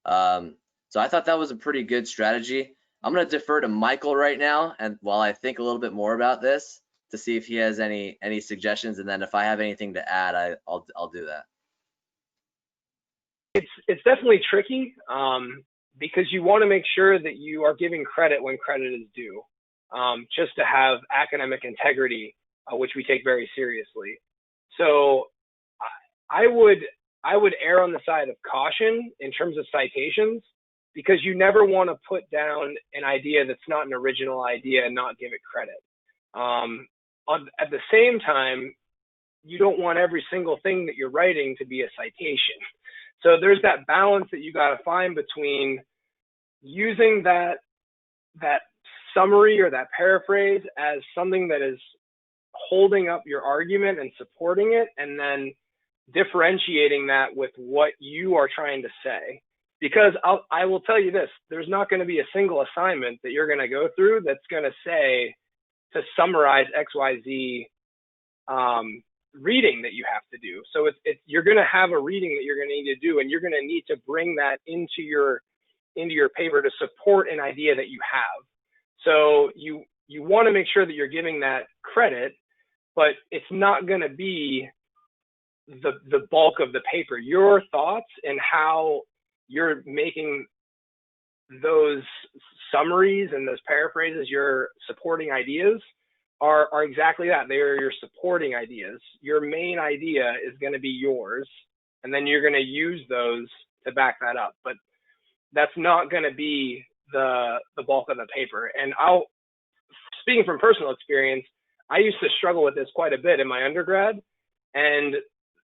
So I thought that was a pretty good strategy. I'm going to defer to Michael right now, and while I think a little bit more about this, to see if he has any suggestions, and then if I have anything to add, I'll do that. It's definitely tricky because you want to make sure that you are giving credit when credit is due, just to have academic integrity, which we take very seriously. So I would err on the side of caution in terms of citations, because you never want to put down an idea that's not an original idea and not give it credit. At the same time, you don't want every single thing that you're writing to be a citation. So there's that balance that you got to find between using that summary or that paraphrase as something that is holding up your argument and supporting it, and then differentiating that with what you are trying to say. Because I will tell you this, there's not going to be a single assignment that you're going to go through that's going to say to summarize XYZ reading that you have to do. So you're going to have a reading that you're going to need to do, and you're going to need to bring that into your paper to support an idea that you have. So you want to make sure that you're giving that credit, but it's not going to be the bulk of the paper. Your thoughts and how you're making those summaries and those paraphrases, your supporting ideas, are exactly that. They are your supporting ideas. Your main idea is going to be yours, and then you're going to use those to back that up. But that's not going to be the bulk of the paper. And speaking from personal experience, I used to struggle with this quite a bit in my undergrad. And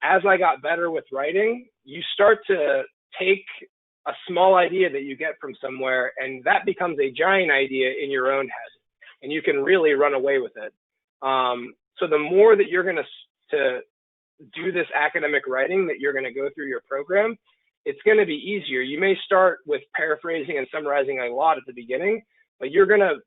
as I got better with writing, you start to take a small idea that you get from somewhere, and that becomes a giant idea in your own head, and you can really run away with it. So the more that you're going to do this academic writing, that you're going to go through your program, it's going to be easier. You may start with paraphrasing and summarizing a lot at the beginning, but you're going to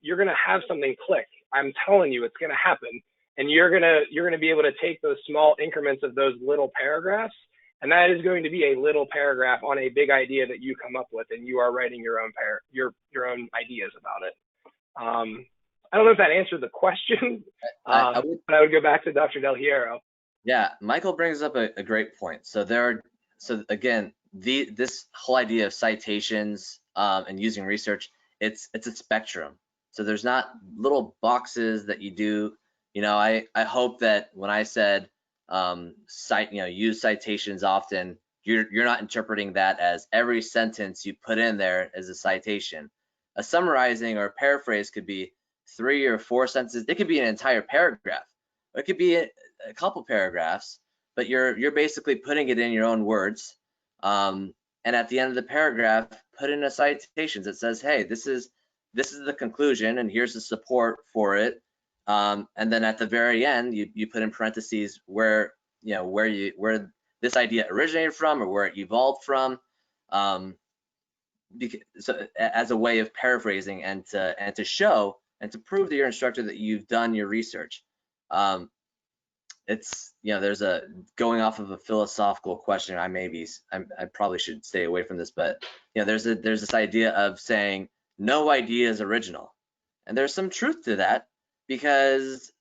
have something click. I'm telling you, it's going to happen. And you're going to be able to take those small increments of those little paragraphs, and that is going to be a little paragraph on a big idea that you come up with, and you are writing your own your own ideas about it. I don't know if that answered the question, but I would go back to Dr. Del Hierro. Yeah, Michael brings up a great point. So again, this whole idea of citations and using research, it's a spectrum. So there's not little boxes that you do. I hope that when I said use citations often, you're not interpreting that as every sentence you put in there is a citation. A summarizing or a paraphrase could be 3 or 4 sentences. It could be an entire paragraph. It could be a couple paragraphs, but you're basically putting it in your own words. And at the end of the paragraph, put in a citation that says, hey, this is the conclusion, and here's the support for it. And then at the very end, you put in parentheses where this idea originated from or where it evolved from, so as a way of paraphrasing and to show and to prove to your instructor that you've done your research. It's, there's a, going off of a philosophical question, I probably should stay away from this, but there's this idea of saying no idea is original, and there's some truth to that, because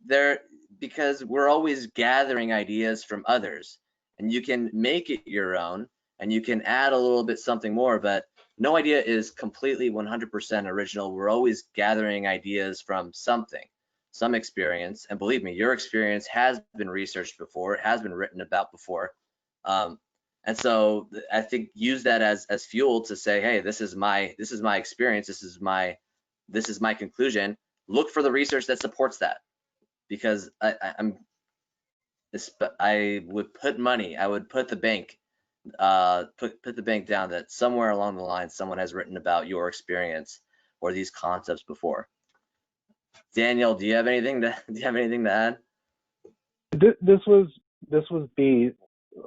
we're always gathering ideas from others, and you can make it your own and you can add a little bit something more, but no idea is completely 100% original. We're always gathering ideas from something, some experience, and believe me, your experience has been researched before, it has been written about before, and so I think use that as fuel to say, hey, this is my experience, this is my conclusion. Look for the research that supports that, because I would put money, I would put the bank down that somewhere along the line someone has written about your experience or these concepts before. Daniel, do you have anything to add? This was a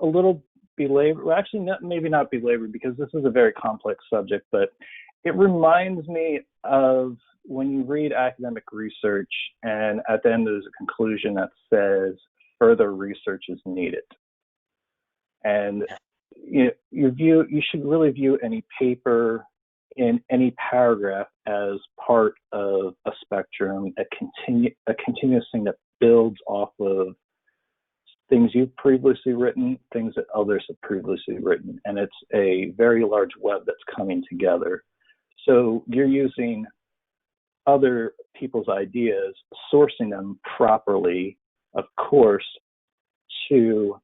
little belabored. Well, actually, maybe not belabored, because this is a very complex subject, but it reminds me of when you read academic research and at the end there's a conclusion that says further research is needed. And you should really view any paper in any paragraph as part of a spectrum, a continuous thing that builds off of things you've previously written, things that others have previously written, and it's a very large web that's coming together. So you're using other people's ideas, sourcing them properly, of course, to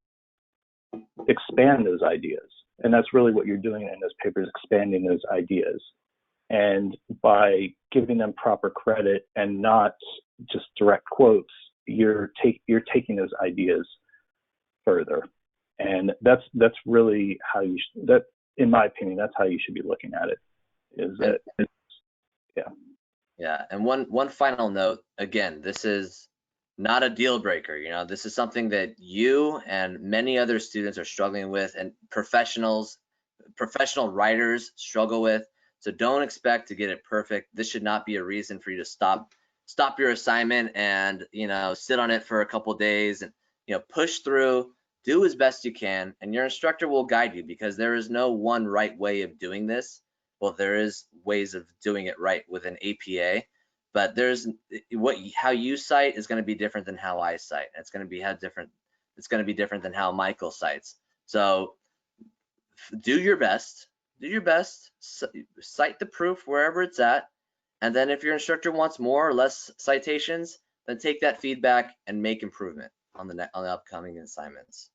expand those ideas. And that's really what you're doing in this paper, is expanding those ideas. And by giving them proper credit and not just direct quotes, you're taking those ideas further. And that's really how you that, in my opinion, that's how you should be looking at it. Yeah. And one final note, again, this is not a deal breaker. This is something that you and many other students are struggling with, and professional writers struggle with. So don't expect to get it perfect. This should not be a reason for you to stop your assignment and sit on it for a couple days, and push through, do as best you can, and your instructor will guide you, because there is no one right way of doing this. Well, there is ways of doing it right with an APA, but how you cite is going to be different than how I cite. It's going to be different than how Michael cites. So do your best, cite the proof wherever it's at, and then if your instructor wants more or less citations, then take that feedback and make improvement on the upcoming assignments.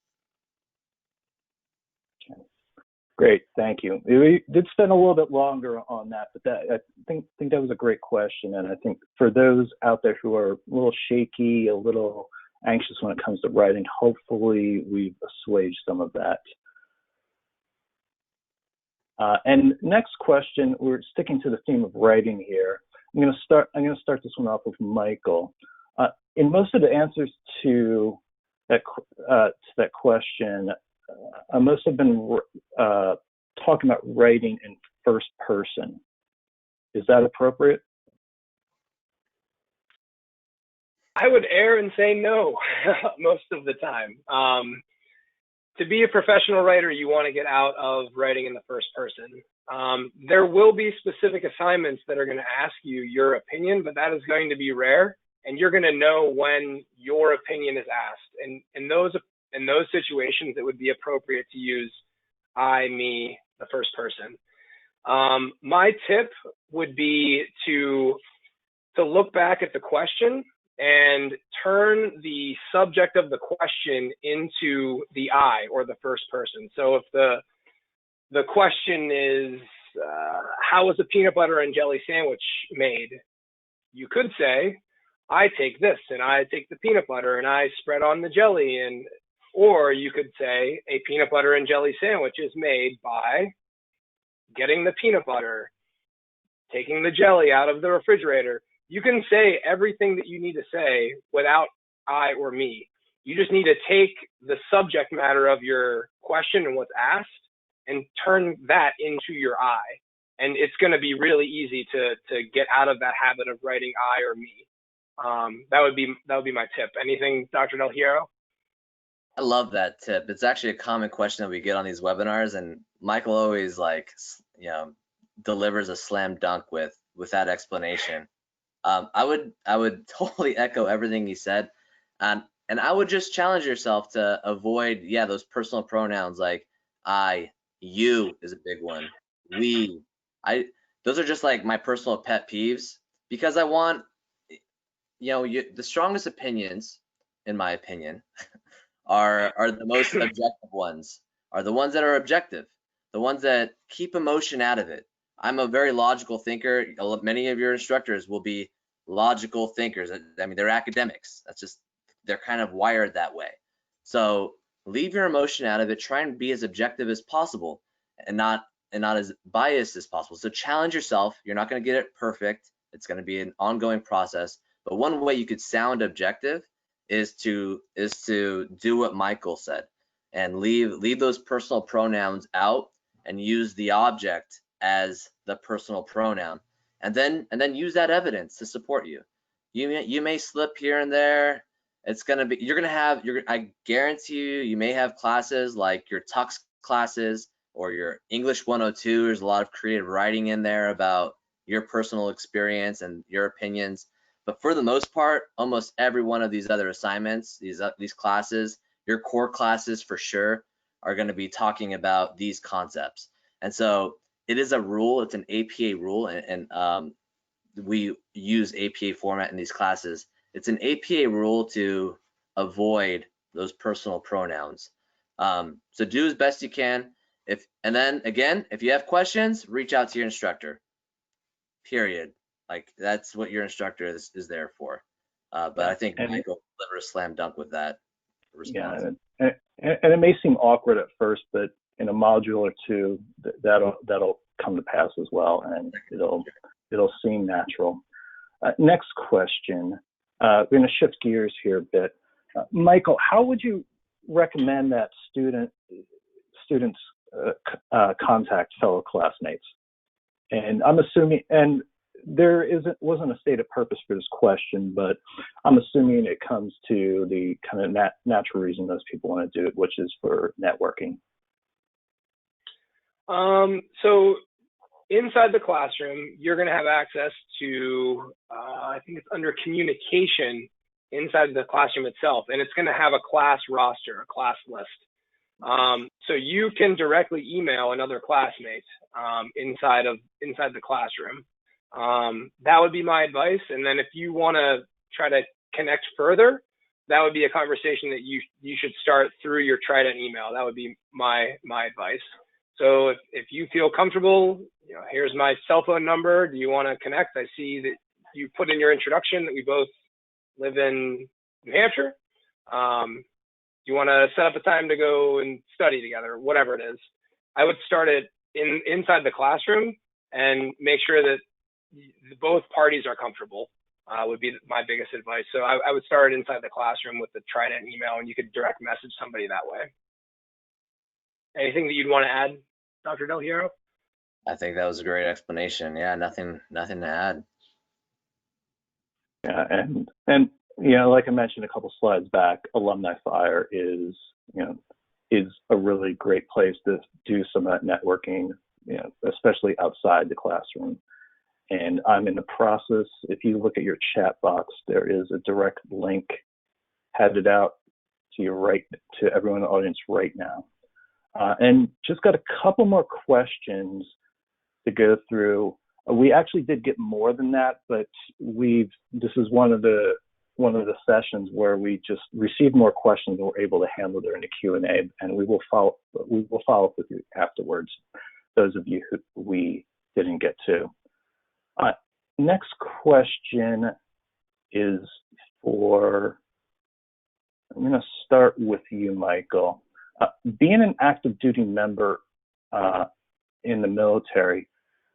Great, thank you. We did spend a little bit longer on that, but I think that was a great question, and I think for those out there who are a little shaky, a little anxious when it comes to writing, hopefully we've assuaged some of that. And next question, we're sticking to the theme of writing here. I'm going to start this one off with Michael. In most of the answers to that question, most have been talking about writing in first person. Is that appropriate? I would err and say no most of the time. To be a professional writer, you want to get out of writing in the first person. There will be specific assignments that are going to ask you your opinion, but that is going to be rare, and you're going to know when your opinion is asked. And in those situations, it would be appropriate to use I, me, the first person. My tip would be to look back at the question and turn the subject of the question into the I, or the first person. So if the question is, how was a peanut butter and jelly sandwich made? you could say, I take this and I take the peanut butter and I spread on the jelly, and or you could say a peanut butter and jelly sandwich is made by getting the peanut butter, taking the jelly out of the refrigerator. You can say everything that you need to say without I or me. You just need to take the subject matter of your question and what's asked and turn that into your I. And it's going to be really easy to get out of that habit of writing I or me. That would be my tip. Anything, Dr. Del Hierro? I love that tip. It's actually a common question that we get on these webinars, and Michael always delivers a slam dunk with that explanation. I would totally echo everything he said, and I would just challenge yourself to avoid those personal pronouns like I, you is a big one. We, those are just like my personal pet peeves, because I want the strongest opinions, in my opinion, are the most objective ones, are the ones that are objective, the ones that keep emotion out of it. I'm a very logical thinker. Many of your instructors will be logical thinkers. I mean, they're academics. They're kind of wired that way. So leave your emotion out of it. Try and be as objective as possible and not as biased as possible. So challenge yourself. You're not going to get it perfect. It's going to be an ongoing process. But one way you could sound objective is to do what Michael said and leave those personal pronouns out and use the object as the personal pronoun, and then use that evidence to support you. You may slip here and there. It's gonna be I guarantee you may have classes like your Tux classes or your English 102. There's a lot of creative writing in there about your personal experience and your opinions. But for the most part, almost every one of these other assignments, these classes, your core classes for sure, are going to be talking about these concepts. And so it is a rule. It's an APA rule, and we use APA format in these classes. It's an APA rule to avoid those personal pronouns. So do as best you can. And then again, if you have questions, reach out to your instructor. Period. Like, that's what your instructor is there for. But I think Michael delivered a slam dunk with that response. Yeah, and it may seem awkward at first, but in a module or two, that'll come to pass as well, and it'll seem natural. Next question. We're going to shift gears here a bit. Michael, how would you recommend that students contact fellow classmates? And I'm assuming, and there wasn't a stated purpose for this question, but I'm assuming it comes to the kind of natural reason most people want to do it, which is for networking. So inside the classroom, you're going to have access to, I think it's under communication inside the classroom itself, and it's going to have a class roster, a class list. So you can directly email another classmate inside the classroom. That would be my advice. And then if you want to try to connect further, that would be a conversation that you should start through your Trident email. That would be my advice. So if you feel comfortable, here's my cell phone number. Do you want to connect? I see that you put in your introduction that we both live in New Hampshire. Do you want to set up a time to go and study together, whatever it is? I would start it inside the classroom and make sure that both parties are comfortable, would be my biggest advice. So I would start inside the classroom with the Trident email, and you could direct message somebody that way. Anything that you'd want to add, Dr. Del Hierro? I think that was a great explanation. Yeah, nothing to add. Yeah, and like I mentioned a couple slides back, Alumni Fire is a really great place to do some of that networking, especially outside the classroom. And I'm in the process, if you look at your chat box, there is a direct link headed out to everyone in the audience right now. And just got a couple more questions to go through. We actually did get more than that, but this is one of the sessions where we just received more questions and we're able to handle during the Q&A, and we will follow up with you afterwards, those of you who we didn't get to. next question is for, I'm going to start with you, Michael. Being an active duty member in the military,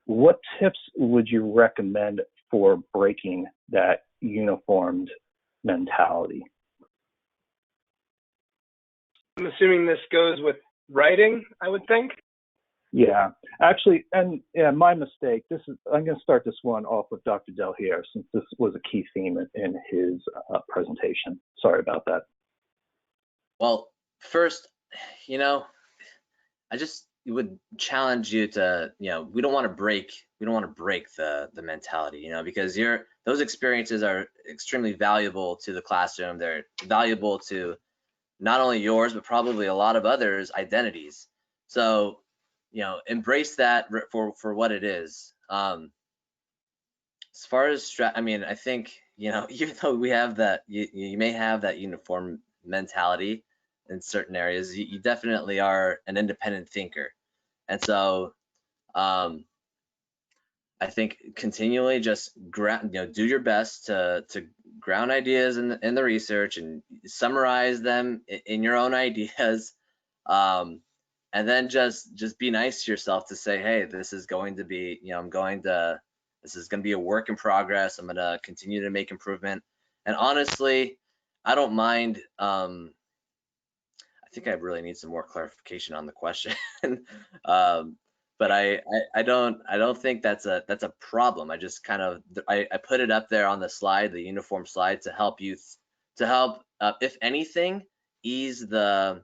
what tips would you recommend for breaking that uniformed mentality? I'm assuming this goes with writing, I would think. Yeah, actually, and yeah, my mistake. I'm going to start this one off with Dr. Del Hierro, since this was a key theme in his presentation. Sorry about that. Well, first, I just would challenge you to, we don't want to break the mentality, because those experiences are extremely valuable to the classroom. They're valuable to not only yours, but probably a lot of others' identities. So, embrace that for what it is. As far as I think, even though we have that, you may have that uniform mentality in certain areas, you definitely are an independent thinker. And so I think continually just do your best to ground ideas in the research and summarize them in your own ideas, and then just be nice to yourself to say, hey, this is going to be, this is going to be a work in progress. I'm going to continue to make improvement. And honestly, I don't mind. I think I really need some more clarification on the question. But I don't think that's a problem. I just kind of I put it up there on the slide, the uniform slide, to help if anything, ease the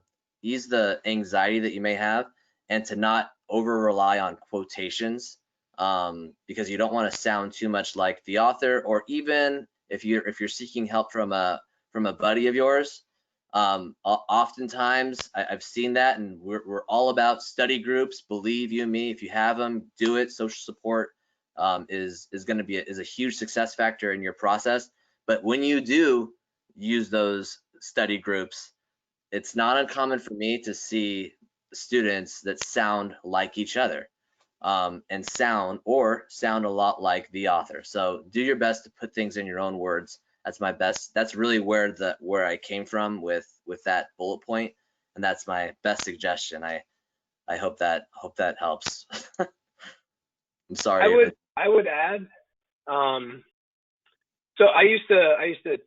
anxiety that you may have, and to not over rely on quotations, because you don't want to sound too much like the author, or even if you're seeking help from a buddy of yours. Oftentimes I've seen that, and we're all about study groups. Believe you me, if you have them, do it. Social support is going to be a huge success factor in your process. But when you do use those study groups, it's not uncommon for me to see students that sound like each other, and sound a lot like the author. So do your best to put things in your own words. That's really where I came from with that bullet point, and that's my best suggestion. I hope that helps. I'm sorry. I would add, so I used to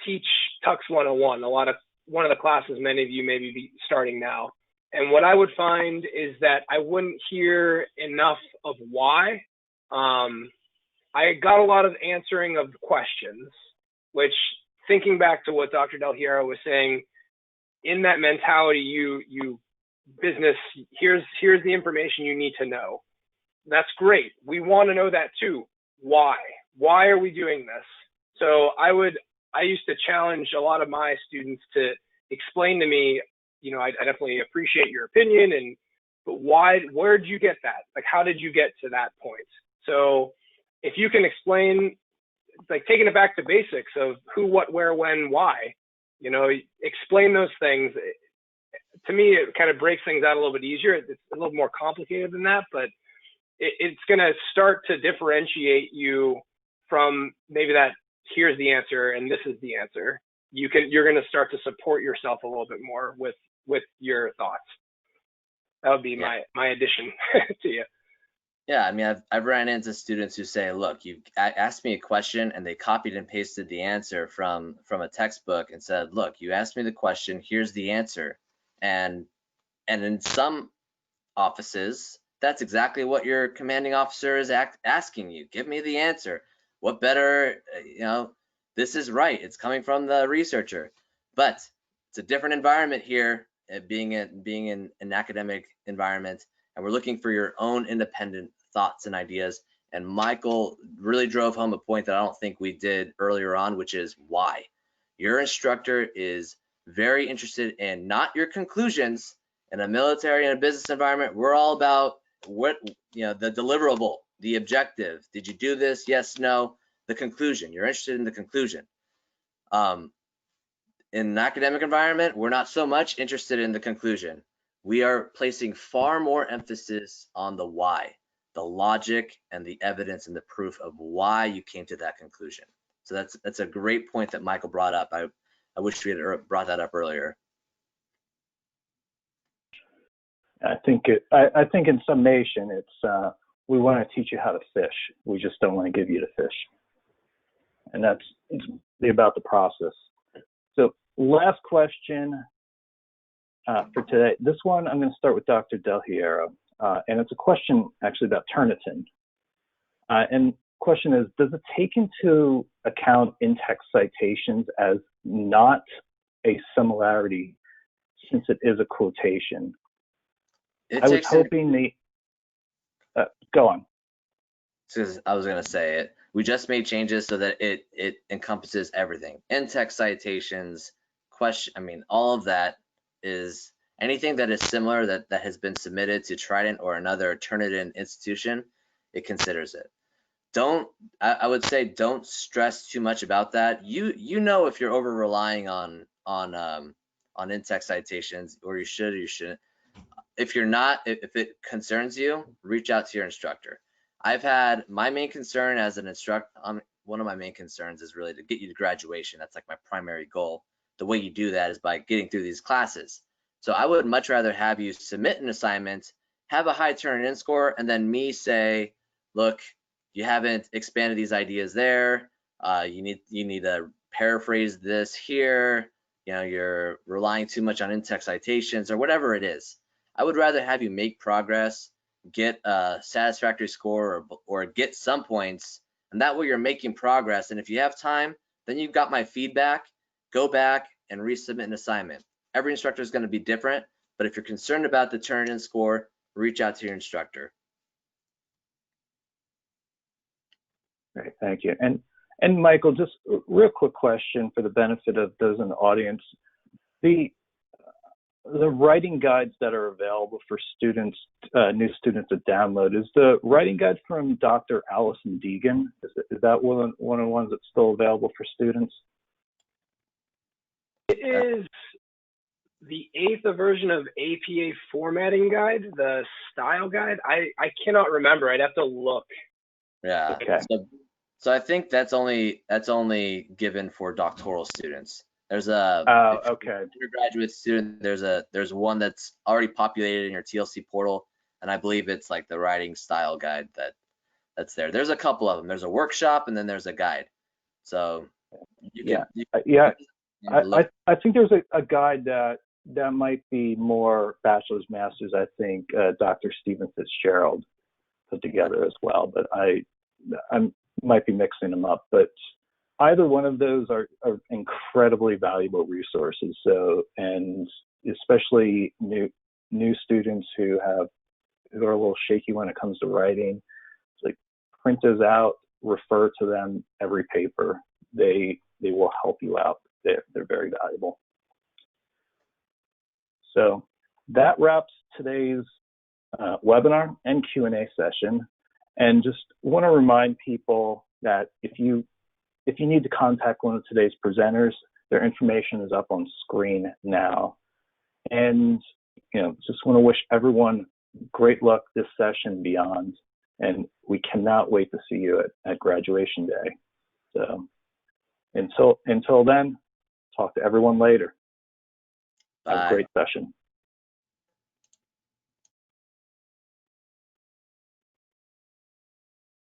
teach Tux 101, one of the classes many of you may be starting now. And what I would find is that I wouldn't hear enough of why. I got a lot of answering of questions, which, thinking back to what Dr. Del Hierro was saying, in that mentality, you business, here's the information you need to know. That's great. We want to know that too. Why? Why are we doing this? So I used to challenge a lot of my students to explain to me, I definitely appreciate your opinion, but why, where did you get that? Like, how did you get to that point? So if you can explain, like taking it back to basics of who, what, where, when, why, explain those things. To me, it kind of breaks things out a little bit easier. It's a little more complicated than that, but it's going to start to differentiate you from maybe that here's the answer and this is the answer. You're going to start to support yourself a little bit more with your thoughts. That would be my addition to you. Yeah, I mean, I've ran into students who say, look, you asked me a question and they copied and pasted the answer from a textbook and said, look, you asked me the question, here's the answer. And in some offices, that's exactly what your commanding officer is asking you. Give me the answer. What better, this is right. It's coming from the researcher. But it's a different environment here, being in an academic environment, and we're looking for your own independent thoughts and ideas. And Michael really drove home a point that I don't think we did earlier on, which is why. Your instructor is very interested in not your conclusions. In a military and a business environment, we're all about what, the deliverable, the objective. Did you do this? Yes, no. The conclusion. You're interested in the conclusion. In an academic environment, we're not so much interested in the conclusion. We are placing far more emphasis on the why. the logic and the evidence and the proof of why you came to that conclusion. So that's a great point that Michael brought up. I wish we had brought that up earlier. I think in summation, it's we want to teach you how to fish. We just don't want to give you the fish, and that's about the process. So last question for today. This one I'm going to start with Dr. Del Hierro, and it's a question actually about Turnitin. And the question is, does it take into account in-text citations as not a similarity since it is a quotation? I was hoping go on. I was going to say it. We just made changes so that it encompasses everything. In-text citations, all of that is anything that is similar that has been submitted to Trident or another Turnitin institution, it considers it. I would say don't stress too much about that. You know if you're over relying on in-text citations, or you should or you shouldn't. If you're not, if it concerns you, reach out to your instructor. I've had my main concern as an instructor. One of my main concerns is really to get you to graduation. That's like my primary goal. The way you do that is by getting through these classes. So I would much rather have you submit an assignment, have a high Turnitin score, and then me say, look, you haven't expanded these ideas there. You need to paraphrase this here. You're relying too much on in-text citations or whatever it is. I would rather have you make progress, get a satisfactory score, or get some points, and that way you're making progress. And if you have time, then you've got my feedback. Go back and resubmit an assignment. Every instructor is going to be different, but if you're concerned about the Turnitin score, reach out to your instructor. Great, thank you. And Michael, just a real quick question for the benefit of those in the audience. The writing guides that are available for students, new students to download, is the writing guide from Dr. Allison Deegan? Is that one of the ones that's still available for students? It is the 8th version of APA formatting guide, the style guide. I cannot remember. I'd have to look. Yeah. Okay. So I think that's only given for doctoral students. There's undergraduate student. There's one that's already populated in your TLC portal, and I believe it's like the writing style guide that's there. There's a couple of them. There's a workshop, and then there's a guide. So I think there's a guide that might be more bachelor's, master's. I think Dr. Stephen Fitzgerald put together as well, but I might be mixing them up. But either one of those are incredibly valuable resources. So, and especially new students who are a little shaky when it comes to writing, like print those out, refer to them every paper. They will help you out. They're very valuable. So that wraps today's webinar and Q&A session. And just want to remind people that if you need to contact one of today's presenters, their information is up on screen now. And just want to wish everyone great luck this session and beyond. And we cannot wait to see you at graduation day. So until then, talk to everyone later. Bye. Have a great session.